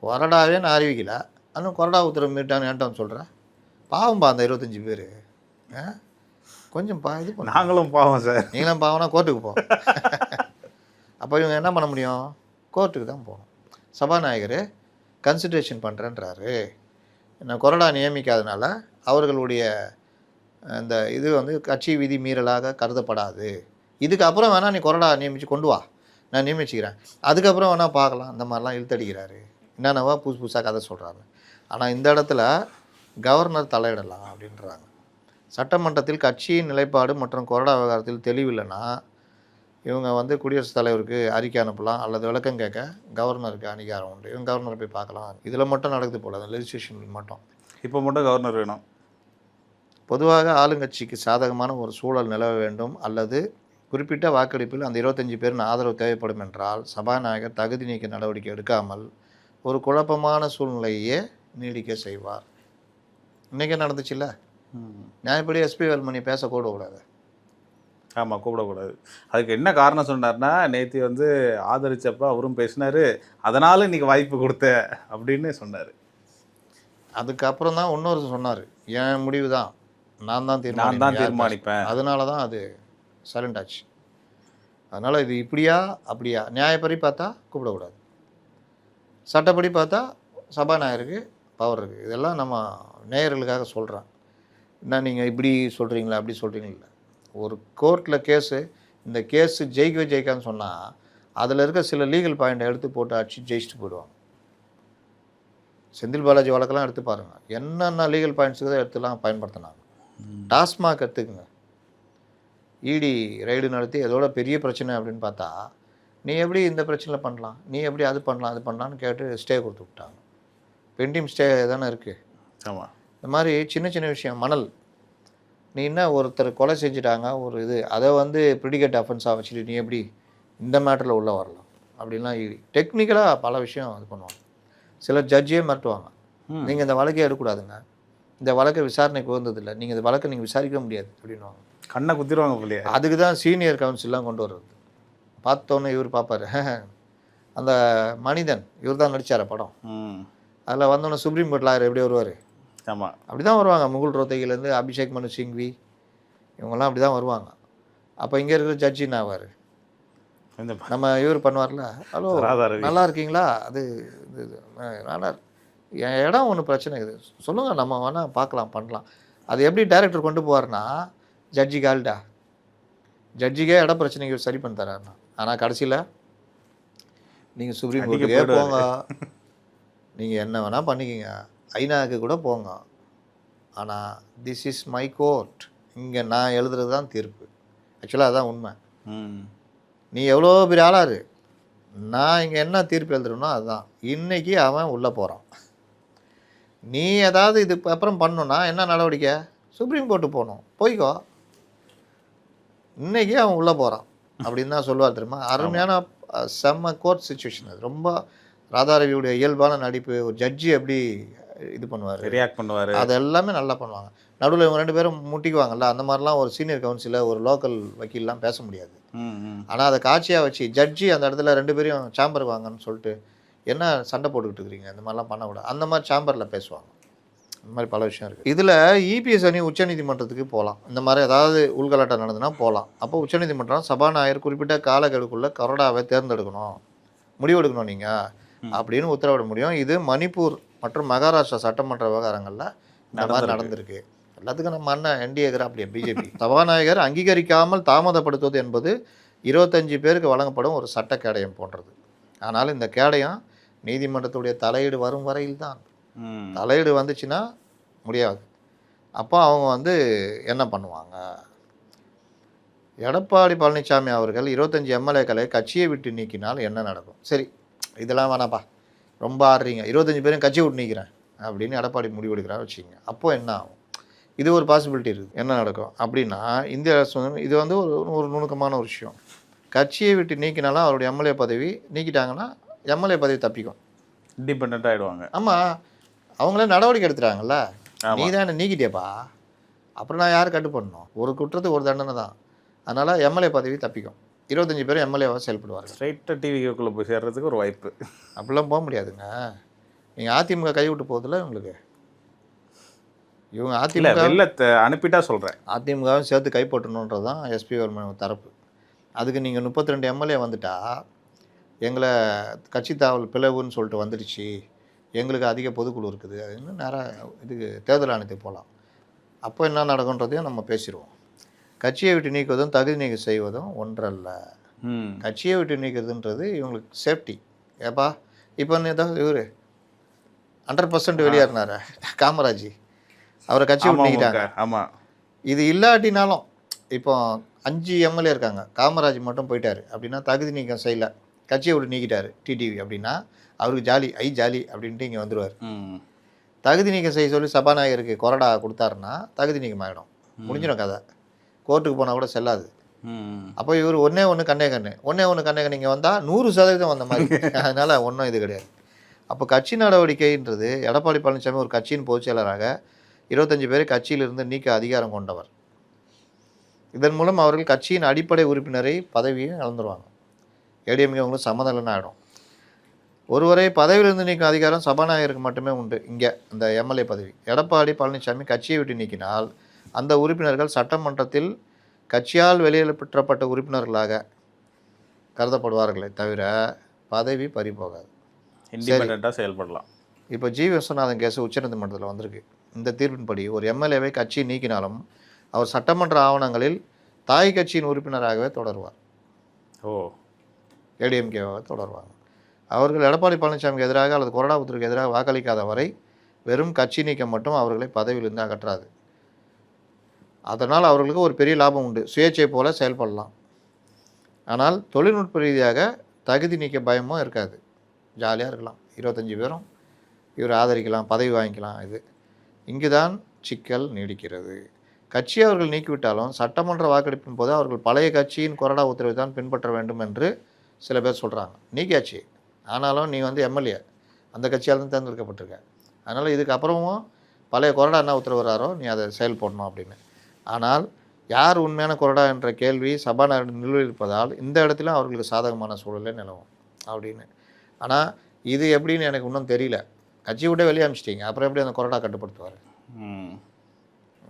கொறடாவே நான் அறிவிக்கல, ஆனால் கொறடா உத்தரவு மீட்டான்னு ஏன்ட்டான்னு சொல்கிறேன். பாவம்பா அந்த 25 பேர், கொஞ்சம் இது பண்ண. நாங்களும் பாவம் சார். நீங்களும் பாவம்னா கோர்ட்டுக்கு போ. அப்போ இவங்க என்ன பண்ண முடியும்? கோர்ட்டுக்கு தான் போகணும். சபாநாயகர் கன்சிடரேஷன் பண்ணுறேன்றாரு. நான் கொறடா நியமிக்காதனால அவர்களுடைய அந்த இது கட்சி விதி மீறலாக கருதப்படாது. இதுக்கப்புறம் வேணால் நீ கொறடா நியமித்து கொண்டு வா, நான் நியமிச்சுக்கிறேன், அதுக்கப்புறம் வேணால் பார்க்கலாம். இந்த மாதிரிலாம் இழுத்தடிக்கிறாரு, என்னென்னவா புதுசாக கதை சொல்கிறாங்க. ஆனால் இந்த இடத்துல கவர்னர் தலையிடலாம் அப்படின்றாங்க. சட்டமன்றத்தில் கட்சியின் நிலைப்பாடு மற்றும் கொறடா விவகாரத்தில் தெளிவில்லைன்னா இவங்க குடியரசுத் தலைவருக்கு அறிக்கை அனுப்பலாம் அல்லது விளக்கம் கேட்க கவர்னருக்கு அங்கீகாரம் உண்டு. இவங்க கவர்னரை போய் பார்க்கலாம். இதில் மட்டும் நடக்குது போல, அந்த லெஜிஸ்லேஷன் மட்டும். இப்போ மட்டும் கவர்னர் வேணும். பொதுவாக ஆளுங்கட்சிக்கு சாதகமான ஒரு சூழல் நிலவ வேண்டும் அல்லது குறிப்பிட்ட வாக்கெடுப்பில் அந்த 25 பேரின் ஆதரவு தேவைப்படும் என்றால் சபாநாயகர் தகுதி நீக்க நடவடிக்கை எடுக்காமல் ஒரு குழப்பமான சூழ்நிலையே நீடிக்க செய்வார். இன்றைக்கே நடந்துச்சுல்ல, நியாயப்படி எஸ்பி வேலுமணி பேசக்கூடக்கூடாது. ஆமாம், கூப்பிடக்கூடாது. அதுக்கு என்ன காரணம் சொன்னார்னா, நேற்று ஆதரிச்சப்போ அவரும் பேசினார், அதனால் இன்றைக்கி வாய்ப்பு கொடுத்த அப்படின்னு சொன்னார். அதுக்கப்புறம் தான் இன்னொரு சொன்னார், என் முடிவு தான், நான் தான் தீர்மானிப்பேன், அதனால தான் அது சைலண்ட் ஆச்சு. அதனால் இது இப்படியா அப்படியா, நியாயப்படி பார்த்தா கூப்பிடக்கூடாது, சட்டப்படி பார்த்தா சபாநாயகருக்கு பவர் இருக்குது. இதெல்லாம் நம்ம நேயர்களுக்காக சொல்கிறேன். என்ன நீங்கள் இப்படி சொல்கிறீங்களா அப்படி சொல்கிறீங்களா? ஒரு கோர்ட்டில் கேஸு, இந்த கேஸு ஜெயிக்கான்னு சொன்னால் அதில் இருக்க சில லீகல் பாயிண்டை எடுத்து போட்டு அடிச்சு ஜெயிச்சுட்டு போயிடுவாங்க. செந்தில் பாலாஜி வழக்கெல்லாம் எடுத்து பாருங்கள், என்னென்ன லீகல் பாயிண்ட்ஸுக்கு தான் எடுத்துலாம் பயன்படுத்தினாங்க. டாஸ்மாக் எடுத்துக்குங்க, இடி ரைடு நடத்தி அதோட பெரிய பிரச்சனை அப்படின்னு பார்த்தா நீ எப்படி இந்த பிரச்சனையில் பண்ணலாம், நீ எப்படி அது பண்ணலாம் அது பண்ணலான்னு கேட்டு ஸ்டே கொடுத்து விட்டாங்க. பெண்டிங் ஸ்டே தானே இருக்குது. ஆமாம், இந்த மாதிரி சின்ன சின்ன விஷயம். மணல், நீ என்ன ஒருத்தர் கொலை செஞ்சுட்டாங்க ஒரு இது, அதை ப்ரிடிகேட் அஃபென்ஸாக வச்சுட்டு நீ எப்படி இந்த மேட்டரில் உள்ளே வரலாம் அப்படின்லாம் டெக்னிக்கலாக பல விஷயம் இது பண்ணுவாங்க. சிலர் ஜட்ஜியே மிரட்டுவாங்க. நீங்கள் இந்த வழக்கே எடுக்கக்கூடாதுங்க, இந்த வழக்கை விசாரணைக்கு உகந்ததில்லை, நீங்கள் இந்த வழக்கை நீங்கள் விசாரிக்க முடியாது அப்படின்வாங்க. கண்ணை குத்திடுவாங்க போலியே. அதுக்கு தான் சீனியர் கவுன்சில்லாம் கொண்டு வர்றது. பார்த்தோன்னே இவர் பார்ப்பார், அந்த மனிதன் இவர் தான் நடித்தார் படம், அதில் வந்தோன்னே சுப்ரீம் கோர்ட் லாயர் எப்படி வருவார், ஆமாம் அப்படி தான் வருவாங்க. முகுல் ரோத்தகிலேருந்து அபிஷேக் மனு சிங்வி இவங்கெல்லாம் அப்படி தான் வருவாங்க. அப்போ இங்கே இருக்கிற ஜட்ஜின்னு ஆவார். நம்ம இவர் பண்ணுவார்ல, ஹலோ நல்லா இருக்கீங்களா, அது இது நல்லா என் இடம் ஒன்றும் பிரச்சனை இருக்குது சொல்லுங்கள், நம்ம வேணால் பார்க்கலாம் பண்ணலாம். அது எப்படி டைரக்டர் கொண்டு போவார்னா, ஜட்ஜி கால்டா ஜட்ஜிக்கே இட பிரச்சனைக்கு சரி பண்ணி தராருண்ணா. ஆனால் கடைசியில் நீங்கள் சுப்ரீம் கோர்ட்டுக்கே போங்க, நீங்கள் என்ன வேணால் பண்ணிக்கிங்க, ஐநாவுக்கு கூட போங்க, ஆனால் திஸ் இஸ் மை கோர்ட், இங்கே நான் எழுதுறது தான் தீர்ப்பு. ஆக்சுவலாக அதுதான் உண்மை. நீ எவ்வளோ பெரிய ஆளாரு, நான் இங்கே என்ன தீர்ப்பு எழுதுறேனோ அதுதான். இன்றைக்கி அவன் உள்ளே போகிறான், நீ ஏதாவது இதுக்கு அப்புறம் பண்ணணுன்னா என்ன நடவடிக்கை, சுப்ரீம் கோர்ட்டு போகணும், போய்க்கோ, இன்றைக்கி அவன் உள்ளே போகிறான் அப்படின்னு தான் சொல்லுவார் தெரியுமா. அருமையான செம்ம கோர்ட் சுச்சுவேஷன் அது. ரொம்ப ராதாரவியுடைய இயல்பான நடிப்பு, ஒரு ஜட்ஜி எப்படி இது பண்ணுவார், ரியாக்ட் பண்ணுவார், அது எல்லாமே நல்லா பண்ணுவாங்க. நடுவில் இவங்க 2 பேரும் முட்டிக்குவாங்கல்ல, அந்த மாதிரிலாம் ஒரு சீனியர் கவுன்சிலில் ஒரு லோக்கல் வக்கீல்லாம் பேச முடியாது. ஆனால் அதை காட்சியாக வச்சு ஜட்ஜி அந்த இடத்துல 2 பேரையும் சாம்பருக்கு வாங்கன்னு சொல்லிட்டு என்ன சண்டை போட்டுக்கிட்டு இருக்கிறீங்க, இந்த மாதிரிலாம் பண்ணக்கூடாது, அந்த மாதிரி சாம்பரில் பேசுவாங்க. இந்த மாதிரி பல விஷயம் இருக்குது. இதில் இபிஎஸ் அணி உச்சநீதிமன்றத்துக்கு போகலாம், இந்த மாதிரி ஏதாவது உள்கலாட்டம் நடந்துன்னா போகலாம். அப்போ உச்சநீதிமன்றம் சபாநாயகர் குறிப்பிட்ட காலக்கெடுக்குள்ளே கரோடாவை தேர்ந்தெடுக்கணும், முடிவெடுக்கணும் நீங்கள் அப்படின்னு உத்தரவிட முடியும். இது மணிப்பூர் மற்றும் மகாராஷ்டிரா சட்டமன்ற விவகாரங்களில் இந்த மாதிரி நடந்திருக்கு. எல்லாத்துக்கும் நம்ம அண்ணன் என்டிஏகிற அப்படியே பிஜேபி. சபாநாயகர் அங்கீகரிக்காமல் தாமதப்படுத்துவது என்பது 25 பேருக்கு வழங்கப்படும் ஒரு சட்ட கேடயம் போன்றது. ஆனால் இந்த கேடயம் நீதிமன்றத்துடைய தலையீடு வரும் வரையில் தான். தலையீடு வந்துச்சுன்னா முடியாது. அப்போ அவங்க என்ன பண்ணுவாங்க, எடப்பாடி பழனிசாமி அவர்கள் 25 எம்எல்ஏக்களை கட்சியை விட்டு நீக்கினால் என்ன நடக்கும். சரி இதெல்லாம் வேணாப்பா, ரொம்ப ஆடுறீங்க, 25 பேரும் கட்சியை விட்டு நீக்கிறேன் அப்படின்னு எடப்பாடி முடிவெடுக்கிறான்னு வச்சுக்கோங்க. அப்போது என்ன ஆகும், இது ஒரு பாசிபிலிட்டி இருக்குது. என்ன நடக்கும் அப்படின்னா, இந்திய அரசு இது ஒரு நுணுக்கமான ஒரு விஷயம். கட்சியை விட்டு நீக்கினாலும் அவருடைய எம்எல்ஏ பதவி நீக்கிட்டாங்கன்னா எம்எல்ஏ பதவி தப்பிக்கும், இண்டிபெண்ட்டாக ஆகிடுவாங்க. ஆமாம், அவங்களே நடவடிக்கை எடுத்துட்டாங்கல்ல, நீ தான் என்ன நீக்கிட்டேப்பா, அப்புறம் நான் யார் கட்டு பண்ணணும், ஒரு குற்றத்துக்கு ஒரு தண்டனை தான். அதனால் எம்எல்ஏ பதவி தப்பிக்கும். 25 பேரும் எம்எல்ஏவாக செயல்படுவார்கள். ஸ்ட்ரைட்டாக டிவிக்குள்ளே போய் சேர்றதுக்கு ஒரு வாய்ப்பு. அப்படிலாம் போக முடியாதுங்க. நீங்கள் அதிமுக கைவிட்டு போகுதில்ல உங்களுக்கு, இவங்க அதிமுக வெள்ளத்தை அனுப்பிட்டா சொல்கிறேன், அதிமுகவும் சேர்த்து கைப்பற்றணுன்றது தான் எஸ்பி வர்மன் தரப்பு. அதுக்கு நீங்கள் 32 எம்எல்ஏ வந்துட்டா, எங்களை கட்சி தாவல் பிளவுன்னு சொல்லிட்டு வந்துடுச்சு, எங்களுக்கு அதிக பொதுக்குழு இருக்குது, அது இன்னும் நேராக இதுக்கு தேர்தல் ஆணையத்துக்கு போகலாம். அப்போ என்ன நடக்குன்றதையும் நம்ம பேசிடுவோம். கட்சியை விட்டு நீக்குவதும் தகுதி நீக்கம் செய்வதும் ஒன்றல்ல. கட்சியை விட்டு நீக்குறதுன்றது இவங்களுக்கு சேஃப்டி. ஏப்பா இப்போ ஏதாவது இவர் 100% வெளியேறினார காமராஜ், அவரை கட்சி விட்டு நீக்கிட்டாங்க. ஆமாம், இது இல்லாட்டினாலும் இப்போ 5 எம்எல்ஏ இருக்காங்க, காமராஜ் மட்டும் போயிட்டார் அப்படின்னா தகுதி நீக்கம் செய்யலை, கட்சியை விட்டு நீக்கிட்டார் டிடிவி அப்படின்னா அவருக்கு ஜாலி, ஜாலி அப்படின்ட்டு இங்கே வந்துடுவார். தகுதி நீக்கம் செய்ய சொல்லி சபாநாயகருக்கு கொறடா கொடுத்தாருன்னா தகுதி நீக்கம் ஆகிடும், முடிஞ்சிடும் கதை, கோர்ட்டுக்கு போனால் கூட செல்லாது. அப்போ இவர் ஒன்றே ஒன்று கண்ணே கண்ணு இங்கே வந்தால் 100% வந்த மாதிரி. அதனால் ஒன்றும் இது கிடையாது. அப்போ கட்சி நடவடிக்கைன்றது எடப்பாடி பழனிசாமி ஒரு கட்சியின் பொதுச் செயலராக 25 பேரை கட்சியிலிருந்து நீக்க அதிகாரம் கொண்டவர். இதன் மூலம் அவர்கள் கட்சியின் அடிப்படை உறுப்பினரை பதவியும் இழந்துருவாங்க. ஏடிஎம்கே அவங்களுக்கு சம்மதம் ஆகிடும். ஒருவரை பதவியிலிருந்து நீக்கும் அதிகாரம் சபாநாயகருக்கு மட்டுமே உண்டு. இங்கே இந்த எம்எல்ஏ பதவி எடப்பாடி பழனிசாமி கட்சியை விட்டு நீக்கினால் அந்த உறுப்பினர்கள் சட்டமன்றத்தில் கட்சியால் வெளியேற்றப்பட்ட உறுப்பினர்களாக கருதப்படுவார்களே தவிர பதவி பறிபோகாது, இண்டிபெண்டண்டாக செயல்படலாம். இப்போ ஜி விஸ்வநாதன் கேஸ் உச்சநீதிமன்றத்தில் வந்திருக்கு. இந்த தீர்ப்பின்படி ஒரு எம்எல்ஏவை கட்சி நீக்கினாலும் அவர் சட்டமன்ற ஆவணங்களில் தாய் கட்சியின் உறுப்பினராகவே தொடருவார். ஏடிஎம்கேவாக தொடருவாங்க. அவர்கள் எடப்பாடி பழனிசாமிக்கு எதிராக அல்லது கொறடா உத்தரவுக்கு எதிராக வாக்களிக்காத வரை வெறும் கட்சி நீக்கம் மட்டும் அவர்களை பதவியிலிருந்து அகற்றாது. அதனால் அவர்களுக்கு ஒரு பெரிய லாபம் உண்டு, சுயேட்சை போல செயல்படலாம். ஆனால் தொழில்நுட்ப ரீதியாக தகுதி நீக்க பயமும் இருக்காது, ஜாலியாக இருக்கலாம். 25 பேரும் இவர் ஆதரிக்கலாம், பதவி வாங்கிக்கலாம். இங்கு தான் சிக்கல் நீடிக்கிறது. கட்சி அவர்கள் நீக்கிவிட்டாலும் சட்டமன்ற வாக்கெடுப்பின் போது அவர்கள் பழைய கட்சியின் கொறடா உத்தரவை தான் பின்பற்ற வேண்டும் என்று சில பேர் சொல்கிறாங்க. நீக்கியாச்சு, ஆனாலும் நீ வந்து எம்எல்ஏ அந்த கட்சியால் தான் தேர்ந்தெடுக்கப்பட்டிருக்க, அதனால் இதுக்கப்புறமும் பழைய கொறடா என்ன உத்தரவு வராரோ நீ அதை செயல்படணும் அப்படின்னு. ஆனால் யார் உண்மையான கொறடா என்ற கேள்வி சபாநாயகர் நிர்வகிப்பதால் இந்த இடத்துல அவர்களுக்கு சாதகமான சூழலே நிலவும் அப்படின்னு. ஆனால் இது எப்படின்னு எனக்கு இன்னும் தெரியல. கட்சி விட்டே வெளியே அனுப்பிச்சிட்டிங்க, அப்புறம் எப்படி அந்த கொறடா கட்டுப்படுத்துவார்?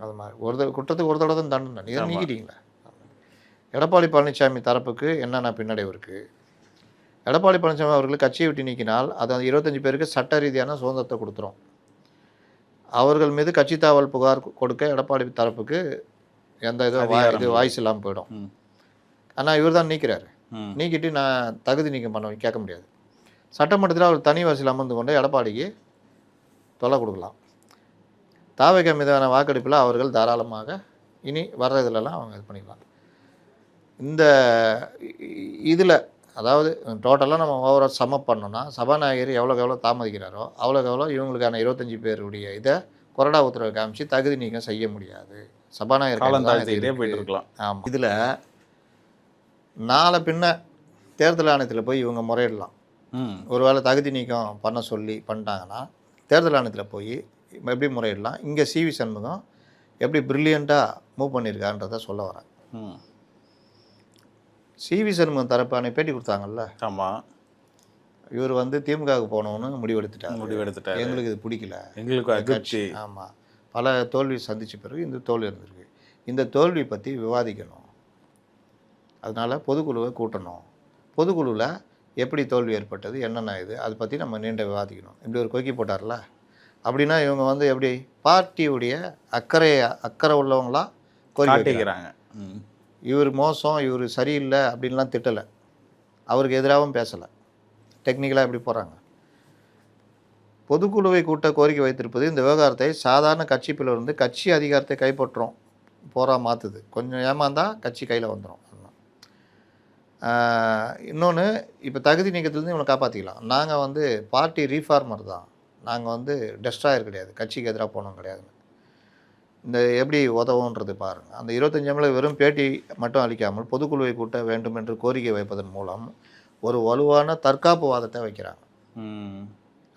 அது மாதிரி ஒரு குற்றத்துக்கு ஒரு தடவை தான் தண்டனை, இதை நீக்கிட்டீங்களா? எடப்பாடி பழனிசாமி தரப்புக்கு என்னென்ன பின்னடைவு இருக்குது? எடப்பாடி பழனிசாமி அவர்கள் கட்சியை விட்டு நீக்கினால் அது அந்த 25 பேருக்கு சட்ட ரீதியான சுதந்திரத்தை கொடுத்துரும். அவர்கள் மீது கட்சி தாவல் புகார் கொடுக்க எடப்பாடி தரப்புக்கு எந்த இது வாய்ஸ் இல்லாமல் போயிடும். ஆனால் இவர் தான் நீக்கிறாரு. நீக்கிட்டு நான் தகுதி நீக்கம் பண்ண கேட்க முடியாது. சட்டமன்றத்தில் அவர் தனி வரிசையில் அமர்ந்து கொண்டு எடப்பாடிக்கு தொல்லை கொடுக்கலாம். தாவேகா மீதான வாக்கெடுப்பில் அவர்கள் தாராளமாக இனி வர்றதுலலாம் அவங்க இது பண்ணிக்கலாம். இந்த இதில் அதாவது டோட்டலாக நம்ம ஓவரால் சமப் பண்ணோன்னா சபாநாயகர் எவ்வளோக்கு எவ்வளோ தாமதிக்கிறாரோ அவ்வளோக்கு எவ்வளோ இவங்களுக்கான 25 பேருடைய இதை கொறடா உத்தரவை காமிச்சு தகுதி நீக்கம் செய்ய முடியாது. சபாநாயகர் போயிட்டு இருக்கலாம். ஆமாம். இதில் நாளை பின்ன தேர்தல் ஆணையத்தில் போய் இவங்க முறையிடலாம். ஒருவேளை தகுதி நீக்கம் பண்ண சொல்லி பண்ணிட்டாங்கன்னா தேர்தல் ஆணையத்தில் போய் எப்படி முறையிடலாம்? இங்கே சிவி சண்முகம் எப்படி ப்ரில்லியண்ட்டாக மூவ் பண்ணியிருக்கான்றதை சொல்ல வரேன். சிவி சண்முகம் தரப்பான பேட்டி கொடுத்தாங்கல்ல. ஆமாம். இவர் வந்து திமுகவுக்கு போகணுன்னு முடிவெடுத்துட்டார். எங்களுக்கு இது பிடிக்கல, எங்களுக்கு அதிர்ச்சி. ஆமாம், பல தோல்வி சந்தித்த பிறகு இந்த தோல்வி இருந்திருக்கு, இந்த தோல்வி பற்றி விவாதிக்கணும், அதனால் பொதுக்குழுவை கூட்டணும், பொதுக்குழுவில் எப்படி தோல்வி ஏற்பட்டது, என்னென்ன இது, அதை பற்றி நம்ம நீண்ட விவாதிக்கணும். இப்படி ஒரு கொக்கி போட்டார்ல. அப்படின்னா இவங்க வந்து எப்படி பார்ட்டியுடைய அக்கறை உள்ளவங்களா காட்டிக்கிறாங்க. இவர் மோசம், இவர் சரியில்லை அப்படின்லாம் திட்டலை, அவருக்கு எதிராகவும் பேசலை, டெக்னிக்கலாக எப்படி போகிறாங்க. பொதுக்குழுவை கூட்ட கோரிக்கை வைத்திருப்பது இந்த விவகாரத்தை சாதாரண கட்சி பிளவிலிருந்து கட்சி அதிகாரத்தை கைப்பற்றும் போரா மாற்றுது. கொஞ்சம் ஏமாந்தால் கட்சி கையில் வந்துடும். இன்னொன்று, இப்போ தகுதி நீக்கத்துலேருந்து இவனை காப்பாற்றிக்கலாம். நாங்கள் வந்து பார்ட்டி ரீஃபார்மர் தான், நாங்கள் வந்து டெஸ்ட்ராயர் கிடையாது, கட்சிக்கு எதிராக போனோம் கிடையாதுன்னு. இந்த எப்படி உதவுன்றது பாருங்கள். அந்த 25 எம்எல்ஏ வெறும் பேட்டி மட்டும் அளிக்காமல் பொதுக்குழுவை கூட்ட வேண்டும் என்று கோரிக்கை வைப்பதன் மூலம் ஒரு வலுவான தற்காப்பு வாதத்தை வைக்கிறாங்க.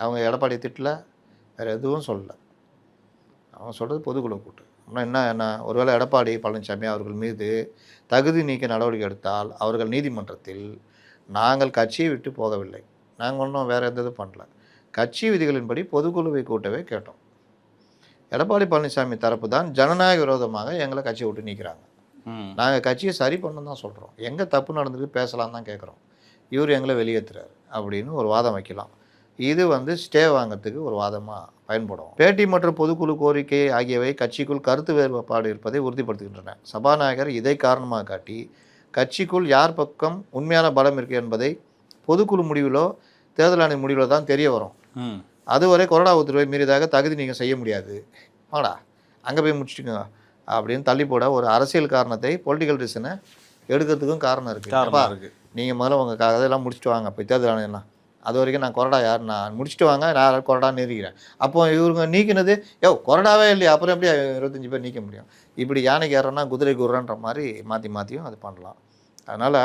அவங்க எடப்பாடி திட்டல, வேறு எதுவும் சொல்லலை, அவங்க சொல்கிறது பொதுக்குழு கூட்டு. ஆனால் என்ன ஒருவேளை எடப்பாடி பழனிசாமி அவர்கள் மீது தகுதி நீக்க நடவடிக்கை எடுத்தால் அவர்கள் நீதிமன்றத்தில் நாங்கள் கட்சியை விட்டு போகவில்லை, நாங்கள் ஒன்றும் வேறு எந்த இதுவும் பண்ணல, கட்சி விதிகளின்படி பொதுக்குழுவை கூட்டவே கேட்டோம், எடப்பாடி பழனிசாமி தரப்பு தான் ஜனநாயக விரோதமாக எங்களை கட்சியை விட்டு நீக்கிறாங்க, நாங்கள் கட்சியை சரி பண்ணணும் தான் சொல்கிறோம், எங்கே தப்பு நடந்துட்டு பேசலாம் தான் கேட்குறோம், இவர் எங்களை வெளியேற்றுறாரு அப்படின்னு ஒரு வாதம் வைக்கலாம். இது வந்து ஸ்டே வாங்கிறதுக்கு ஒரு வாதமாக பயன்படும். பேட்டி மற்றும் பொதுக்குழு கோரிக்கை ஆகியவை கட்சிக்குள் கருத்து வேறுபாடு இருப்பதை உறுதிப்படுத்துகின்றன. சபாநாயகர் இதை காரணமாக காட்டி கட்சிக்குள் யார் பக்கம் உண்மையான பலம் இருக்குது என்பதை பொதுக்குழு முடிவிலோ தேர்தல் ஆணைய முடிவிலோ தான் தெரிய வரும். அதுவரை கொறடா உத்தரவை மீறியதாக தகுதி நீங்கள் செய்ய முடியாது, வாடா அங்கே போய் முடிச்சுட்டுங்க அப்படின்னு தள்ளி போட ஒரு அரசியல் காரணத்தை, பொலிட்டிக்கல் ரீசனை எடுக்கிறதுக்கும் காரணம் இருக்குது. நீங்கள் முதல்ல உங்கள் கதையெல்லாம் முடிச்சுட்டு வாங்க, போய் தேர்தல் ஆணையம்லாம் அது வரைக்கும் நான் கொறடா யார் நான் முடிச்சுட்டு வாங்க, நான் கொறடா நிறுக்கிறேன். அப்போ இவங்க நீக்கினது கொறடாவே இல்லையா, அப்புறம் எப்படி 25 பேர் நீக்க முடியும்? இப்படி யானைக்கு ஏறனா குதிரை குர்றன்ற மாதிரி மாற்றியும் அது பண்ணலாம். அதனால்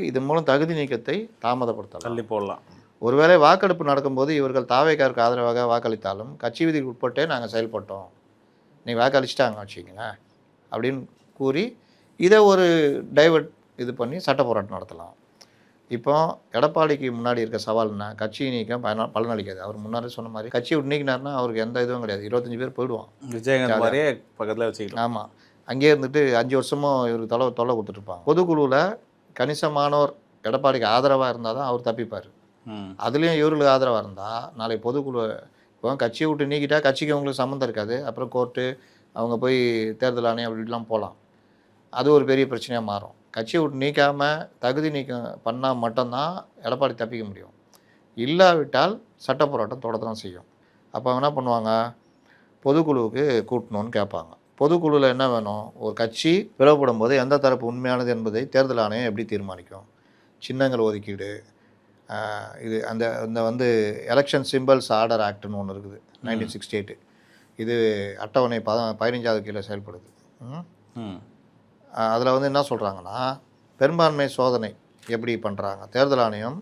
இதன் மூலம் தகுதி நீக்கத்தை தாமதப்படுத்தலாம், தள்ளி போடலாம். ஒருவேளை வாக்கெடுப்பு நடக்கும்போது இவர்கள் தாவேக்காருக்கு ஆதரவாக வாக்களித்தாலும் கட்சி விதிக்கு உட்பட்டே நாங்கள் செயல்பட்டோம், நீங்கள் வாக்களிச்சிட்டாங்க வச்சுக்கிங்களேன் அப்படின்னு கூறி இதை ஒரு டைவர்ட் இது பண்ணி சட்ட போராட்டம் நடத்தலாம். இப்போ எடப்பாடிக்கு முன்னாடி இருக்க சவால்னா கட்சி நீக்கம் பலனளிக்காது. அவர் முன்னாடி சொன்ன மாதிரி கட்சியை விட்டு நீக்கினார்னா அவருக்கு எந்த இதுவும் கிடையாது, 25 பேர் போயிடுவான். விஜயகாந்த் மாதிரியே பக்கத்தில் வச்சுக்கலாம். ஆமாம், அங்கேயே இருந்துட்டு 5 வருஷமும் இவருக்கு தொல்லை கொடுத்துட்ருப்பாங்க. பொதுக்குழுவில் கணிசமானோர் எடப்பாடிக்கு ஆதரவாக இருந்தால் தான் அவர் தப்பிப்பார். அதுலேயும் இவர்களுக்கு ஆதரவாக இருந்தால் நாளை பொதுக்குழு இப்போ கட்சியை விட்டு நீக்கிட்டா கட்சிக்கு அவங்களுக்கு சம்மந்தம் இருக்காது, அப்புறம் கோர்ட்டு அவங்க போய் தேர்தல் ஆணையம் அப்படிலாம் போகலாம், அது ஒரு பெரிய பிரச்சனையாக மாறும். கட்சியை விட்டு நீக்காமல் தகுதி நீக்கம் பண்ணால் மட்டும்தான் எடப்பாடி தப்பிக்க முடியும், இல்லாவிட்டால் சட்ட போராட்டம் தொடர்ந்து தான் செய்யும். அப்போ அவங்க என்ன பண்ணுவாங்க, பொதுக்குழுவுக்கு கூட்டணும்னு கேட்பாங்க. பொதுக்குழுவில் என்ன வேணும், ஒரு கட்சி பிளவுபடும் போது எந்த தரப்பு உண்மையானது என்பதை தேர்தல் ஆணையம் எப்படி தீர்மானிக்கும், சின்னங்கள் ஒதுக்கீடு, இது அந்த வந்து எலெக்ஷன் சிம்பிள்ஸ் ஆர்டர் ஆக்ட்னு ஒன்று இருக்குது 1968, இது அட்டவணை 15வது கீழே செயல்படுது. அதில் வந்து என்ன சொல்கிறாங்கன்னா, பெரும்பான்மை சோதனை எப்படி பண்ணுறாங்க? தேர்தல் ஆணையம்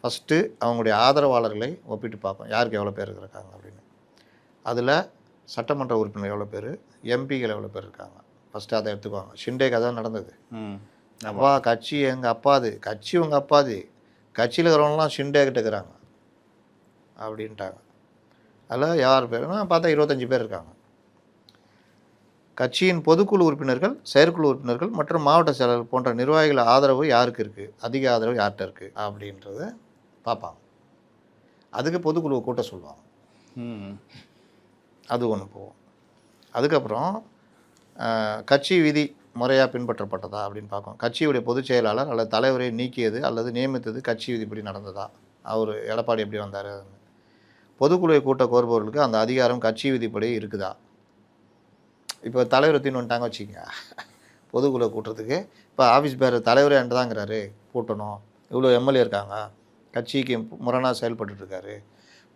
ஃபஸ்ட்டு அவங்களுடைய ஆதரவாளர்களை ஒப்பிட்டு பார்க்கும், யாருக்கு எவ்வளோ பேர் இருக்காங்க அப்படின்னு. அதில் சட்டமன்ற உறுப்பினர் எவ்வளோ பேர், எம்பிகள் எவ்வளோ பேர் இருக்காங்க, ஃபஸ்ட்டு அதை எடுத்துக்குவாங்க. ஷிண்டேக்கு அதான் நடந்தது. அப்பா கட்சி எங்கள் அப்பாது, கட்சி உங்கள் அப்பாது, கட்சியில் இருக்கிறவங்களாம் ஷிண்டே கிட்ட இருக்கிறாங்க அப்படின்ட்டாங்க. அதில் யார் பேருன்னா பார்த்தா 25 பேர் இருக்காங்க. கட்சியின் பொதுக்குழு உறுப்பினர்கள், செயற்குழு உறுப்பினர்கள் மற்றும் மாவட்ட செயலர்கள் போன்ற நிர்வாகிகள் ஆதரவு யாருக்கு இருக்குது, அதிக ஆதரவு யார்கிட்ட இருக்குது அப்படின்றத பார்ப்பாங்க. அதுக்கு பொதுக்குழுவை கூட்ட சொல்லுவாங்க. அது ஒன்று போகும். அதுக்கப்புறம் கட்சி விதி முறையாக பின்பற்றப்பட்டதா அப்படின்னு பார்க்கும். கட்சியுடைய பொதுச் செயலாளர் அல்லது தலைவரை நீக்கியது அல்லது நியமித்தது கட்சி விதிப்படி நடந்ததா, அவர் எடப்பாடி எப்படி வந்தார். பொதுக்குழுவை கூட்ட கோருபவர்களுக்கு அந்த அதிகாரம் கட்சி விதிப்படி இருக்குதா. இப்போ தலைவர் தீன்னு வந்துட்டாங்க வச்சுக்கோங்க, பொதுக்குழு கூட்டுறதுக்கு. இப்போ ஆஃபீஸ் பேர் தலைவரே என்கிட்ட தாங்கிறாரு கூட்டணும், இவ்வளோ எம்எல்ஏ இருக்காங்க, கட்சிக்கு முரணாக செயல்பட்டுருக்காரு,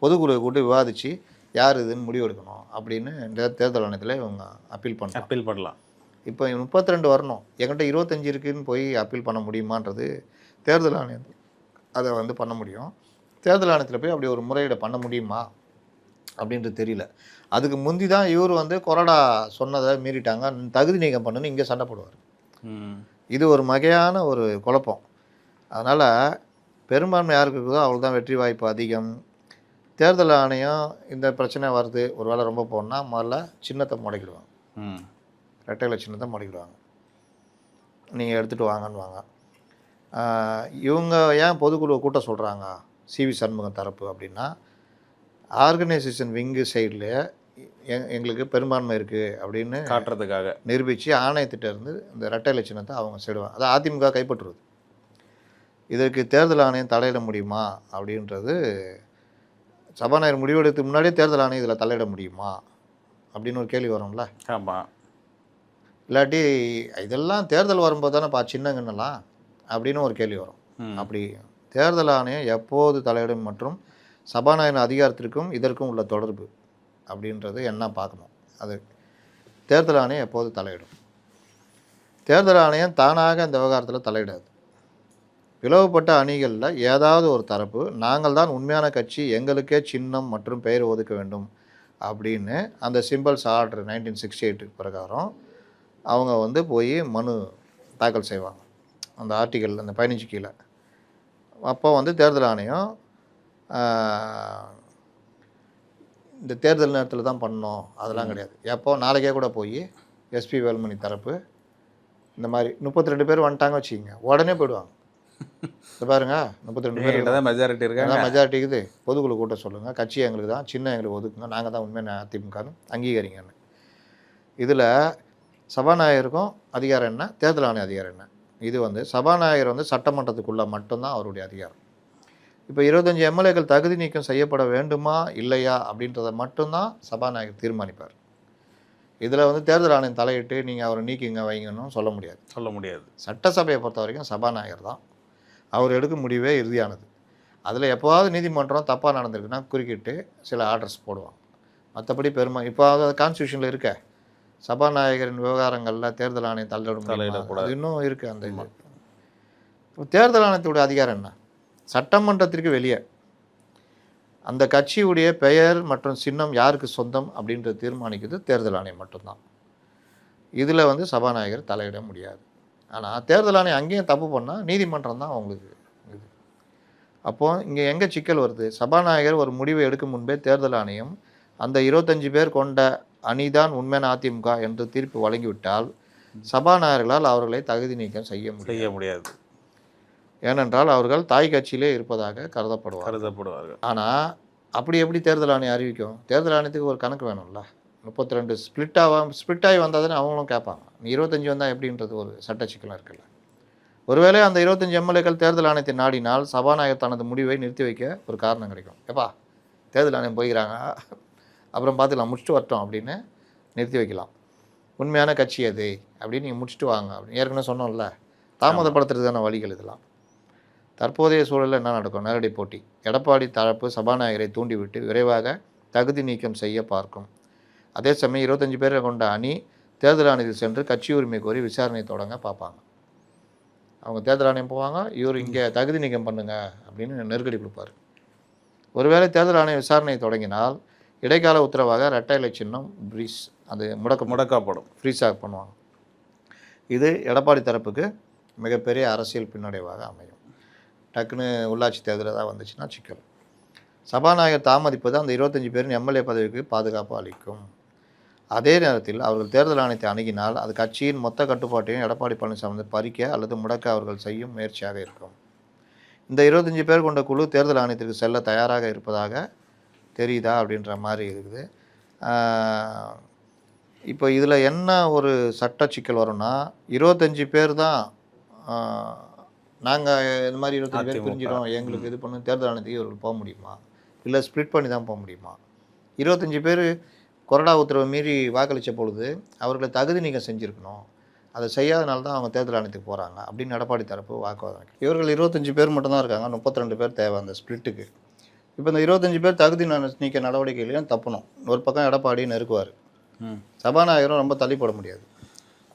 பொதுக்குழுவை கூட்டி விவாதித்து யார் இதுன்னு முடிவு எடுக்கணும் அப்படின்னு தேர்தல் ஆணையத்தில் இவங்க அப்பீல் பண்ணலாம். இப்போ 32 வரணும், என்கிட்ட 25 இருக்குதுன்னு போய் அப்பீல் பண்ண முடியுமான்றது தேர்தல் ஆணையம் அதை வந்து பண்ண முடியும். தேர்தல் ஆணையத்தில் போய் அப்படி ஒரு முறையீடை பண்ண முடியுமா அப்படின்றது தெரியல. அதுக்கு முந்தி தான் இவர் வந்து கொறடா சொன்னதை மீறிட்டாங்க, தகுதி நீக்கம் பண்ணுன்னு இங்கே சண்டை போடுவார். இது ஒரு வகையான ஒரு குழப்பம். அதனால் பெரும்பான்மை யாருக்கு இருக்குதோ அவள் தான் வெற்றி வாய்ப்பு அதிகம். தேர்தல் ஆணையம் இந்த பிரச்சனை வருது ஒரு வேளை ரொம்ப போனால் முதல்ல சின்னத்தை முடக்கிடுவாங்க, ரெட்டையில சின்னத்தை முடக்கிடுவாங்க, நீங்கள் எடுத்துகிட்டு வாங்கன்னுவாங்க. இவங்க ஏன் பொதுக்குழுவை கூட்ட சொல்கிறாங்க சிவி சண்முகம் தரப்பு அப்படின்னா, ஆர்கனைசேஷன் விங்கு சைடில் எங்களுக்கு பெரும்பான்மை இருக்குது அப்படின்னு காட்டுறதுக்காக நிரூபித்து ஆணையத்திட்ட இருந்து இந்த ரெட்டையில சின்னத்தை அவங்க செய்டுவாங்க. அதை அதிமுக கைப்பற்றுவது. இதற்கு தேர்தல் ஆணையம் தலையிட முடியுமா அப்படின்றது, சபாநாயகர் முடிவெடுத்து முன்னாடியே தேர்தல் ஆணையம் இதில் தலையிட முடியுமா அப்படின்னு ஒரு கேள்வி வரும்ல. ஆமாம். இல்லாட்டி இதெல்லாம் தேர்தல் வரும்போது தானே சின்னங்கன்னெல்லாம் அப்படின்னு ஒரு கேள்வி வரும். அப்படி தேர்தல் ஆணையம் எப்போது தலையிடும் மற்றும் சபாநாயகர் அதிகாரத்திற்கும் இதற்கும் உள்ள தொடர்பு அப்படின்றது என்ன பார்க்கணும். அது தேர்தல் ஆணையம் எப்போது தலையிடும். தேர்தல் ஆணையம் தானாக இந்த விவகாரத்தில் தலையிடாது. பிளவுபட்ட அணிகளில் ஏதாவது ஒரு தரப்பு நாங்கள் தான் உண்மையான கட்சி, எங்களுக்கே சின்னம் மற்றும் பெயர் ஒதுக்க வேண்டும் அப்படின்னு அந்த சிம்பிள்ஸ் ஆர்டர் 1968 பிரகாரம் அவங்க வந்து போய் மனு தாக்கல் செய்வாங்க அந்த ஆர்டிக்கல், அந்த 15 கீழே. அப்போ வந்து தேர்தல் ஆணையம் இந்த தேர்தல் நேரத்தில் தான் பண்ணோம் அதெல்லாம் கிடையாது. எப்போ நாளைக்கே கூட போய் எஸ்பி வேலுமணி தரப்பு இந்த மாதிரி 32 பேர் வந்துட்டாங்க வச்சுக்கிங்க, உடனே போயிடுவாங்க. இது பாருங்க 32 பேர் தான் மெஜாரிட்டி இருக்காங்க, மெஜாரிட்டி இருக்குது, பொதுக்குழு கூட்ட சொல்லுங்கள், கட்சி எங்களுக்கு தான், சின்ன எங்களுக்கு ஒதுக்குங்க, நாங்கள் தான் உண்மையான அதிமுகன்னு அங்கீகரிங்கன்னு. இதில் சபாநாயகருக்கும் அதிகாரம் என்ன, தேர்தல் ஆணைய அதிகாரம் என்ன. இது வந்து சபாநாயகர் வந்து சட்டமன்றத்துக்குள்ளே மட்டும்தான் அவருடைய அதிகாரம். இப்போ 25 எம்எல்ஏக்கள் தகுதி நீக்கம் செய்யப்பட வேண்டுமா இல்லையா அப்படின்றத மட்டும்தான் சபாநாயகர் தீர்மானிப்பார். இதில் வந்து தேர்தல் ஆணையம் தலையிட்டு நீங்கள் அவரை நீக்கிங்க வைங்கன்னு சொல்ல முடியாது. சட்டசபையை பொறுத்த வரைக்கும் சபாநாயகர் தான், அவர் எடுக்கும் முடிவே இறுதியானது. அதில் எப்போவாவது நீதிமன்றம் தப்பாக நடந்திருக்குன்னா குறுக்கிட்டு சில ஆர்டர்ஸ் போடுவாங்க. மற்றபடி இப்போ கான்ஸ்டியூஷனில் இருக்க சபாநாயகரின் விவகாரங்களில் தேர்தல் ஆணையம் தலையிடக்கூடாது இன்னும் இருக்குது. அந்த இது தேர்தல் ஆணையத்துடைய அதிகாரம் என்ன, சட்டமன்றத்திற்கு வெளியே அந்த கட்சியுடைய பெயர் மற்றும் சின்னம் யாருக்கு சொந்தம் அப்படின்றத தீர்மானிக்கிறது தேர்தல் ஆணையம் மட்டும்தான். இதில் வந்து சபாநாயகர் தலையிட முடியாது. ஆனால் தேர்தல் ஆணையம் அங்கேயும் தப்பு பண்ணால் நீதிமன்றம் தான் அவங்களுக்கு இது. அப்போது இங்கே எங்கே சிக்கல் வருது, சபாநாயகர் ஒரு முடிவை எடுக்கும் முன்பே தேர்தல் ஆணையம் அந்த 25 பேர் கொண்ட அணிதான் உண்மையான அதிமுக என்று தீர்ப்பு வழங்கிவிட்டால் சபாநாயகர்களால் அவர்களை தகுதி நீக்கம் செய்ய முடியாது. ஏனென்றால் அவர்கள் தாய் கட்சியிலே இருப்பதாக கருதப்படுவார்கள். ஆனால் அப்படி எப்படி தேர்தல் ஆணையம் அறிவிக்கும், தேர்தல் ஆணையத்துக்கு ஒரு கணக்கு வேணும்ல. 32 ஸ்பிளிட் ஆகி வந்தால் தானே அவங்களும் கேட்பாங்க, நீ 25 வந்தால் எப்படின்றது ஒரு சட்ட சிக்கலாக இருக்குல்ல. ஒருவேளை அந்த 25 எம்எல்ஏக்கள் தேர்தல் ஆணையத்தை நாடினால் சபாநாயகர் தனது முடிவை நிறுத்தி வைக்க ஒரு காரணம் கிடைக்கும். எப்பா தேர்தல் ஆணையம் போய்கிறாங்க, அப்புறம் பார்த்துக்கலாம், முடிச்சுட்டு வரட்டும் அப்படின்னு நிறுத்தி வைக்கலாம். உண்மையான கட்சி அது அப்படின்னு நீங்கள் முடிச்சுட்டு வாங்க அப்படின்னு ஏற்கனவே சொன்னோம்ல. தாமதப்படுத்துறதுக்கான வழிகள் இதெல்லாம். தற்போதைய சூழலில் என்ன நடக்கும், நேரடி போட்டி. எடப்பாடி தரப்பு சபாநாயகரை தூண்டிவிட்டு விரைவாக தகுதி நீக்கம் செய்ய பார்க்கும். அதே சமயம் 25 பேரை கொண்ட அணி தேர்தல் ஆணையத்தில் சென்று கட்சி உரிமை கோரி விசாரணை தொடங்க பார்ப்பாங்க. அவங்க தேர்தல் ஆணையம் போவாங்க, இவர் இங்கே தகுதி நீக்கம் பண்ணுங்க அப்படின்னு நெருக்கடி கொடுப்பாரு. ஒருவேளை தேர்தல் ஆணைய விசாரணை தொடங்கினால் இடைக்கால உத்தரவாக இரட்டை இலை சின்னம் பிரீஸ் அது முடக்கப்படும், ஃப்ரீஸாக பண்ணுவாங்க. இது எடப்பாடி தரப்புக்கு மிகப்பெரிய அரசியல் பின்னடைவாக அமையும். டக்குன்னு உள்ளாட்சி தேர்தல் தான் வந்துச்சுன்னா சிக்கல். சபாநாயகர் தாமதிப்பது அந்த 25 பேரின் எம்எல்ஏ பதவிக்கு பாதுகாப்பு அளிக்கும். அதே நேரத்தில் அவர்கள் தேர்தல் ஆணையத்தை அணுகினால் அது கட்சியின் மொத்த கட்டுப்பாட்டையும் எடப்பாடி பழனிசாமி பறிக்க அல்லது முடக்க அவர்கள் செய்யும் முயற்சியாக இருக்கும். இந்த 25 பேர் கொண்ட குழு தேர்தல் ஆணையத்திற்கு செல்ல தயாராக இருப்பதாக தெரியுதா அப்படின்ற மாதிரி இருக்குது. இப்போ இதில் என்ன ஒரு சட்ட சிக்கல் வரும்னா, 25 பேர் தான் நாங்கள் இந்த மாதிரி 25 பேர் பிரிஞ்சிடும் எங்களுக்கு இது பண்ணி தேர்தல் ஆணையத்துக்கு இவர்கள் போக முடியுமா, இல்லை ஸ்ப்ளிட் பண்ணி தான் போக முடியுமா? 25 பேர் கொறடா உத்தரவை மீறி வாக்களித்த பொழுது அவர்களை தகுதி நீக்கம் செஞ்சுருக்கணும், அதை செய்யாதனால தான் அவங்க தேர்தல் ஆணையத்துக்கு போகிறாங்க அப்படின்னு எடப்பாடி தரப்பு வாக்குவாதம். இவர்கள் 25 பேர் மட்டும்தான் இருக்காங்க, 32 பேர் தேவை அந்த ஸ்ப்ளிட்டுக்கு. இப்போ இந்த 25 பேர் தகுதி நீக்க நடவடிக்கைகளையும் தப்பணும். ஒரு பக்கம் எடப்பாடி நெருக்குவார், சபாநாயகரும் ரொம்ப தள்ளிப்பட முடியாது.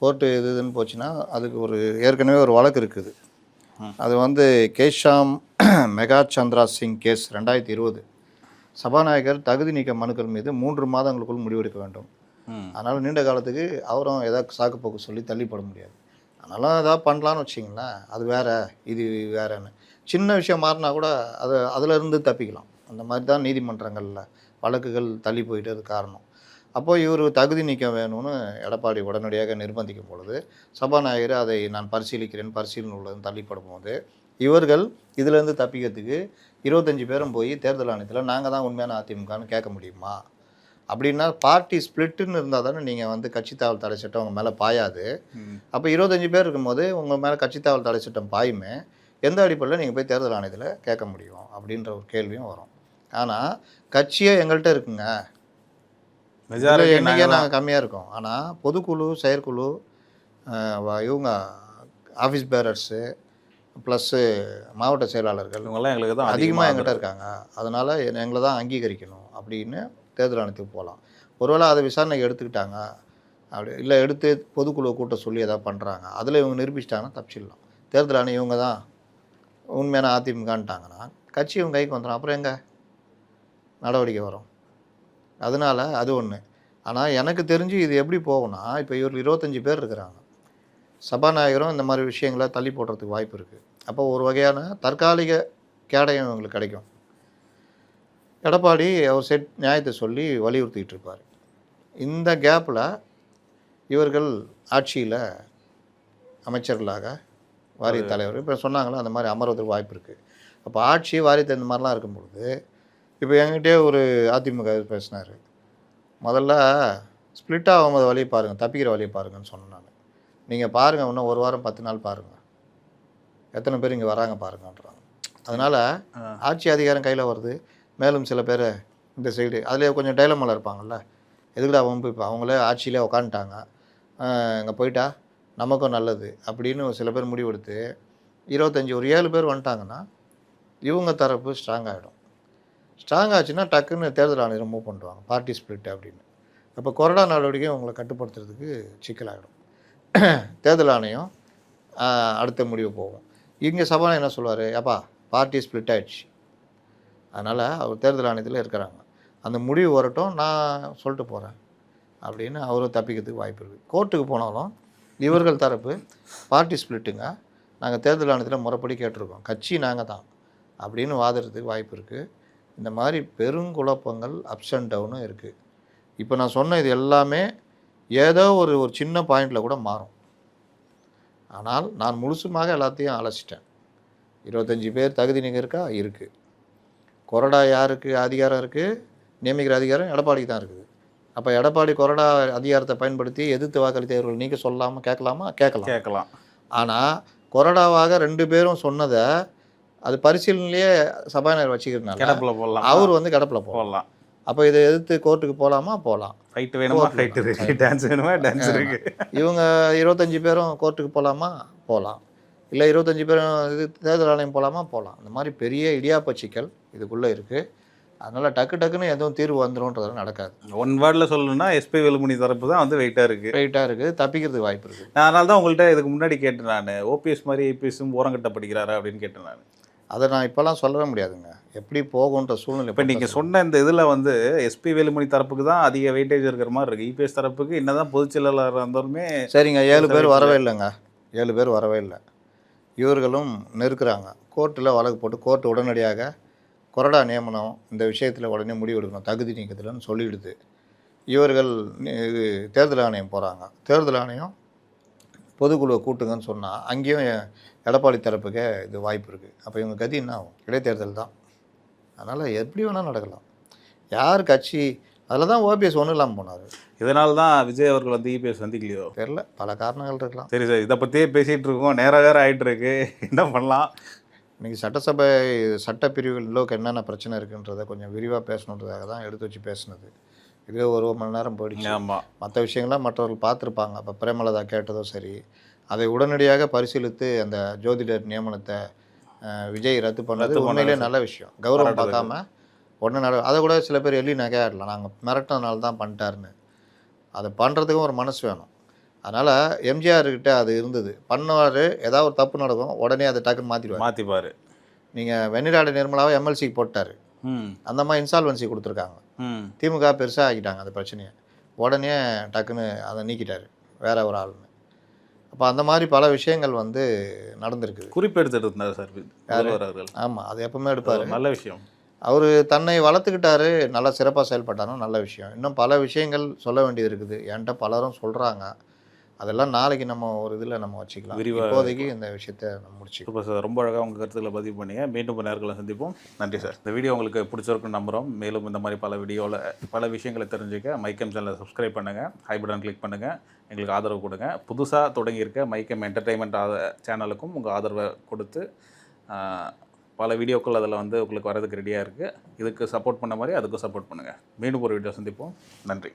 கோர்ட்டு இதுன்னு போச்சுன்னா அதுக்கு ஏற்கனவே ஒரு வழக்கு இருக்குது. அது கேஷாம் மெகா சந்திரா சிங் கேஸ் 2020. சபாநாயகர் தகுதி நீக்க மனுக்கள் மீது 3 மாதங்களுக்குள் முடிவெடுக்க வேண்டும். அதனால் நீண்ட காலத்துக்கு அவரும் ஏதாவது சாக்குப்போக்கு சொல்லி தள்ளிப்பட முடியாது. அதனால ஏதாவது பண்ணலான்னு வச்சிங்களேன், அது வேற இது வேறன்னு சின்ன விஷயம் மாறினா கூட அதிலிருந்து தப்பிக்கலாம். அந்த மாதிரி தான் நீதிமன்றங்களில் வழக்குகள் தள்ளி போயிட்டு அது காரணம். அப்போது இவர் தகுதி நீக்கம் வேணும்னு எடப்பாடி உடனடியாக நிர்பந்திக்கும் பொழுது சபாநாயகர் அதை நான் பரிசீலனை உள்ளதுன்னு தள்ளிப்படும் போது இவர்கள் இதிலேருந்து தப்பிக்கிறதுக்கு 25 பேரும் போய் தேர்தல் ஆணையத்தில் நாங்கள் தான் உண்மையான அதிமுகன்னு கேட்க முடியுமா? அப்படின்னா பார்ட்டி ஸ்பிளிட்டுன்னு இருந்தால் தானே நீங்கள் கட்சி தாவல் தடை சட்டம் உங்கள் மேலே பாயாது. அப்போ 25 பேர் இருக்கும்போது உங்கள் மேலே கட்சி தாவல் தடை சட்டம் பாயுமே, எந்த அடிப்படையில் நீங்கள் போய் தேர்தல் ஆணையத்தில் கேட்க முடியும் அப்படின்ற ஒரு கேள்வியும் வரும். ஆனால் கட்சியே எங்கள்கிட்ட இருக்குங்க, எண்ணிக்கை நாங்கள் கம்மியாக இருக்கோம். ஆனால் பொதுக்குழு, செயற்குழு, இவங்க ஆஃபீஸ் பேரர்ஸு ப்ளஸ்ஸு மாவட்ட செயலாளர்கள் இவங்கெல்லாம் எங்களுக்கு தான் அதிகமாக எங்கிட்ட இருக்காங்க, அதனால் எங்களை தான் அங்கீகரிக்கணும் அப்படின்னு தேர்தல் ஆணையத்துக்கு போகலாம். ஒருவேளை அதை விசாரணைக்கு எடுத்துக்கிட்டாங்க அப்படி இல்லை எடுத்து பொதுக்குழு கூட்ட சொல்லி எதாவது பண்ணுறாங்க, அதில் இவங்க நிரூபிச்சிட்டாங்கன்னா தப்பிச்சிடலாம். தேர்தல் ஆணையம் இவங்க தான் உண்மையான அதிமுகன்ட்டாங்கன்னா கட்சி இவங்க கைக்கு வந்துடும், அப்புறம் எங்கே நடவடிக்கை வரும்? அதனால் அது ஒன்று. ஆனால் எனக்கு தெரிஞ்சு இது எப்படி போகும்னா, இப்போ இவர் 25 பேர் இருக்கிறாங்க, சபாநாயகரும் இந்த மாதிரி விஷயங்களை தள்ளி போடுறதுக்கு வாய்ப்பு இருக்குது. அப்போ ஒரு வகையான தற்காலிக கேடயம் இவங்களுக்கு கிடைக்கும். எடப்பாடி அவர் நியாயத்தை சொல்லி வலியுறுத்திக்கிட்டு இருப்பார். இந்த கேப்பில் இவர்கள் ஆட்சியில் அமைச்சர்களாக வாரிய தலைவர் இப்போ சொன்னாங்களோ அந்த மாதிரி அமர்வதற்கு வாய்ப்பு இருக்குது. அப்போ ஆட்சி வாரியத்தை இந்த மாதிரிலாம் இருக்கும்பொழுது இப்போ என்கிட்டே ஒரு அதிமுக பேசினார், முதல்ல ஸ்ப்ளிட் ஆகும்போது வழியை பாருங்கள், தப்பிக்கிற வழியை பாருங்கன்னு சொன்னேன் நான். நீங்கள் பாருங்கள், இன்னும் 1 வாரம் 10 நாள் பாருங்கள், எத்தனை பேர் இங்கே வராங்க பாருங்கன்றாங்க. அதனால் ஆட்சி அதிகாரம் கையில் வருது, மேலும் சில பேர் இந்த சைடு அதில் கொஞ்சம் டைலமாவில் இருப்பாங்கள்ல, எதுக்குடா அவங்க இப்போ அவங்களே ஆட்சியிலே உக்காந்துட்டாங்க, இங்கே போயிட்டா நமக்கும் நல்லது அப்படின்னு சில பேர் முடிவெடுத்து 25 ஒரு 7 பேர் வந்துட்டாங்கன்னா இவங்க தரப்பு ஸ்ட்ராங் ஆகிடும். ஸ்ட்ராங் ஆச்சுன்னா டக்குன்னு தேர்தல் ஆணையம் ரிமூவ் பண்ணுவாங்க, பார்ட்டி ஸ்பிளிட் அப்படின்னு. அப்போ கொறடா நடவடிக்கை அவங்களை கட்டுப்படுத்துறதுக்கு சிக்கலாகிடும். தேர்தல் ஆணையம் அடுத்த முடிவு போகும். இங்கே சபாநாயகர் என்ன சொல்லுவார், அப்பா பார்ட்டி ஸ்பிளிட் ஆகிடுச்சு, அதனால் அவர் தேர்தல் ஆணையத்தில் இருக்கிறாங்க, அந்த முடிவு வரட்டும், நான் சொல்லிட்டு போகிறேன் அப்படின்னு அவரும் தப்பிக்கிறதுக்கு வாய்ப்பு இருக்குது. கோர்ட்டுக்கு போனாலும் இவர்கள் தரப்பு பார்ட்டி ஸ்பிளிட்டுங்க, நாங்கள் தேர்தல் ஆணையத்தில் முறைப்படி கேட்டிருக்கோம், கட்சி நாங்கள் தான் அப்படின்னு வாதிடுறதுக்கு வாய்ப்பு இருக்குது. இந்த மாதிரி பெருங்குழப்பங்கள் அப்ஸ் அண்ட் டவுனும் இருக்குது. இப்போ நான் சொன்ன இது எல்லாமே ஏதோ ஒரு சின்ன பாயிண்டில் கூட மாறும். ஆனால் நான் முழுசுமாக எல்லாத்தையும் அலசிட்டேன். 25 பேர் தகுதி நீங்க இருக்கா இருக்குது. கொறடா யாருக்கு அதிகாரம் இருக்குது, நியமிக்கிற அதிகாரம் எடப்பாடிக்கு தான் இருக்குது. அப்போ எடப்பாடி கொறடா அதிகாரத்தை பயன்படுத்தி எதிர்த்து வாக்களித்தவர்கள் நீங்கள் சொல்லலாமா, கேட்கலாம். ஆனால் கொறடாவாக 2 பேரும் சொன்னதை அது பரிசீலனையிலேயே சபாநாயகர் வச்சுக்கிறதுனால கிடப்பில் போடலாம், அவர் கிடப்பில் போடலாம். அப்போ இதை எதிர்த்து கோர்ட்டுக்கு போகலாமா, போகலாம். ஃபைட்டு வேணுமா, ஃபைட்டு இருக்குது, டான்ஸ் வேணுமா, டான்ஸ் இருக்குது. இவங்க 25 பேரும் கோர்ட்டுக்கு போகலாமா, போகலாம். இல்லை 25 பேரும் இது தேர்தல் ஆணையம் போகலாமா, போகலாம். இந்த மாதிரி பெரிய இடியாப்ப சிக்கல் இதுக்குள்ளே இருக்குது. அதனால் டக்குன்னு எதுவும் தீர்வு வந்துடும்ன்றது நடக்காது. ஒன் வேர்டில் சொல்லணும்னா எஸ்பி வேலுமணி தரப்பு தான் வந்து வெயிட்டாக இருக்குது. வெயிட்டாக இருக்குது, தப்பிக்கிறதுக்கு வாய்ப்பு இருக்குது. நான் அதனால தான் உங்கள்கிட்ட இதுக்கு முன்னாடி கேட்டேன், நான் ஓபிஎஸ் மாதிரி ஏபிஎஸும் ஓரங்கட்ட படிக்கிறாரா அப்படின்னு கேட்டேன் நான். அதை நான் இப்போல்லாம் சொல்லவே முடியாதுங்க, எப்படி போகுன்ற சூழ்நிலை. இப்போ நீங்கள் சொன்ன இந்த இதில் வந்து எஸ்பி வேலுமணி தரப்புக்கு தான் அதிக வெயிட்டேஜ் இருக்கிற மாதிரி இருக்குது. இபிஎஸ் தரப்புக்கு என்னதான் பொதுச் செயலாளராக இருந்தாலுமே சரிங்க, 7 பேர் வரவே இல்லைங்க, 7 பேர் வரவே இல்லை. இவர்களும் நெருக்குறாங்க, கோர்ட்டில் வழக்கு போட்டு கோர்ட் உடனடியாக கொறடா நியமனம் இந்த விஷயத்தில் உடனே முடிவெடுக்கணும், தகுதி நீக்கத்தில்னு சொல்லிவிடுது. இவர்கள் இது தேர்தல் ஆணையம் போகிறாங்க, தேர்தல் ஆணையம் பொதுக்குழுவை கூட்டுங்கன்னு சொன்னால் அங்கேயும் எடப்பாடி தரப்புக்கே இது வாய்ப்பு இருக்குது. அப்போ இவங்க கதி என்ன ஆகும்? இடைத்தேர்தல் தான். அதனால் எப்படி வேணால் நடக்கலாம். யார் கட்சி அதில் தான் ஓபிஎஸ் ஒன்றும் இல்லாமல் போனார். இதனால தான் விஜய் அவர்கள் வந்து இபிஎஸ் சந்திக்கலையோ தெரில, பல காரணங்கள் இருக்கலாம். சரி சார், இதை பற்றியே பேசிகிட்டு இருக்கோம், நேரம் வேறு ஆகிட்டு இருக்கு, என்ன பண்ணலாம்? இன்றைக்கி சட்டசபை சட்டப்பிரிவுகளோக்கு என்னென்ன பிரச்சனை இருக்குன்றதை கொஞ்சம் விரிவாக பேசணுன்றதாக தான் எடுத்து வச்சு பேசுனது. இதே 1 மணி நேரம் போயிடுச்சு. ஆமாம், மற்ற விஷயங்கள்லாம் மற்றவர்கள் பார்த்துருப்பாங்க. இப்போ பிரேமலதா கேட்டதும் சரி, அதை உடனடியாக பரிசீலித்து அந்த ஜோதிடர் நியமனத்தை விஜய் ரத்து பண்ணது உண்மையிலே நல்ல விஷயம். கௌரவம் பார்க்காம உடனே அதை கூட சில பேர் எள்ளி நகையாடலாம், நாங்கள் மிரட்டினால தான் பண்ணிட்டாருன்னு. அதை பண்ணுறதுக்கும் ஒரு மனசு வேணும். அதனால் எம்ஜிஆர்கிட்ட அது இருந்தது, பண்ணுவார், ஏதாவது ஒரு தப்பு நடக்கும் உடனே அதை டக்குன்னு மாற்றிப்பார். நீங்கள் வெண்ணிராடு நிர்மலாவை எம்எல்சிக்கு போட்டார், அந்த மாதிரி இன்சால்வன்சி கொடுத்துருக்காங்க. திமுக பெருசாக ஆக்கிட்டாங்க அந்த பிரச்சனையை, உடனே டக்குன்னு அதை நீக்கிட்டார் வேற ஒரு ஆளுன்னு. அப்போ அந்த மாதிரி பல விஷயங்கள் வந்து நடந்திருக்குது. குறிப்பெடுத்துட்டு இருந்தார் சார் அவர்கள். ஆமாம், அது எப்பவுமே எடுப்பார், நல்ல விஷயம். அவர் தன்னை வளர்த்துக்கிட்டாரு, நல்லா சிறப்பாக செயல்பட்டாரும், நல்ல விஷயம். இன்னும் பல விஷயங்கள் சொல்ல வேண்டியது இருக்குது, என்கிட்ட பலரும் சொல்கிறாங்க. அதெல்லாம் நாளைக்கு நம்ம ஒரு இதில் நம்ம வச்சுக்கலாம். இப்போதைக்கு இந்த விஷயத்தை நம்ம முடிச்சுக்கலாம். இப்போ சார் ரொம்ப அழகாக உங்கள் கருத்துக்களை பதிவு பண்ணிங்க. மீண்டும் நேர்களை சந்திப்போம். நன்றி சார். இந்த வீடியோ உங்களுக்கு பிடிச்சிருக்குன்னு நம்புகிறோம். மேலும் இந்த மாதிரி பல விஷயங்களை தெரிஞ்சுக்க மைக்கம் சேனலை சப்ஸ்கிரைப் பண்ணுங்கள், ஹை பட்டன் கிளிக் பண்ணுங்கள், எங்களுக்கு ஆதரவு கொடுங்க. புதுசாக தொடங்கியிருக்க மைக்கம் என்டர்டெயின்மெண்ட் சேனலுக்கும் உங்கள் ஆதரவை கொடுத்து பல வீடியோக்கள் அதில் வந்து உங்களுக்கு வரதுக்கு ரெடியாக இருக்குது. இதுக்கு சப்போர்ட் பண்ண மாதிரி அதுக்கும் சப்போர்ட் பண்ணுங்கள். மீண்டும் ஒரு வீடியோ சந்திப்போம். நன்றி.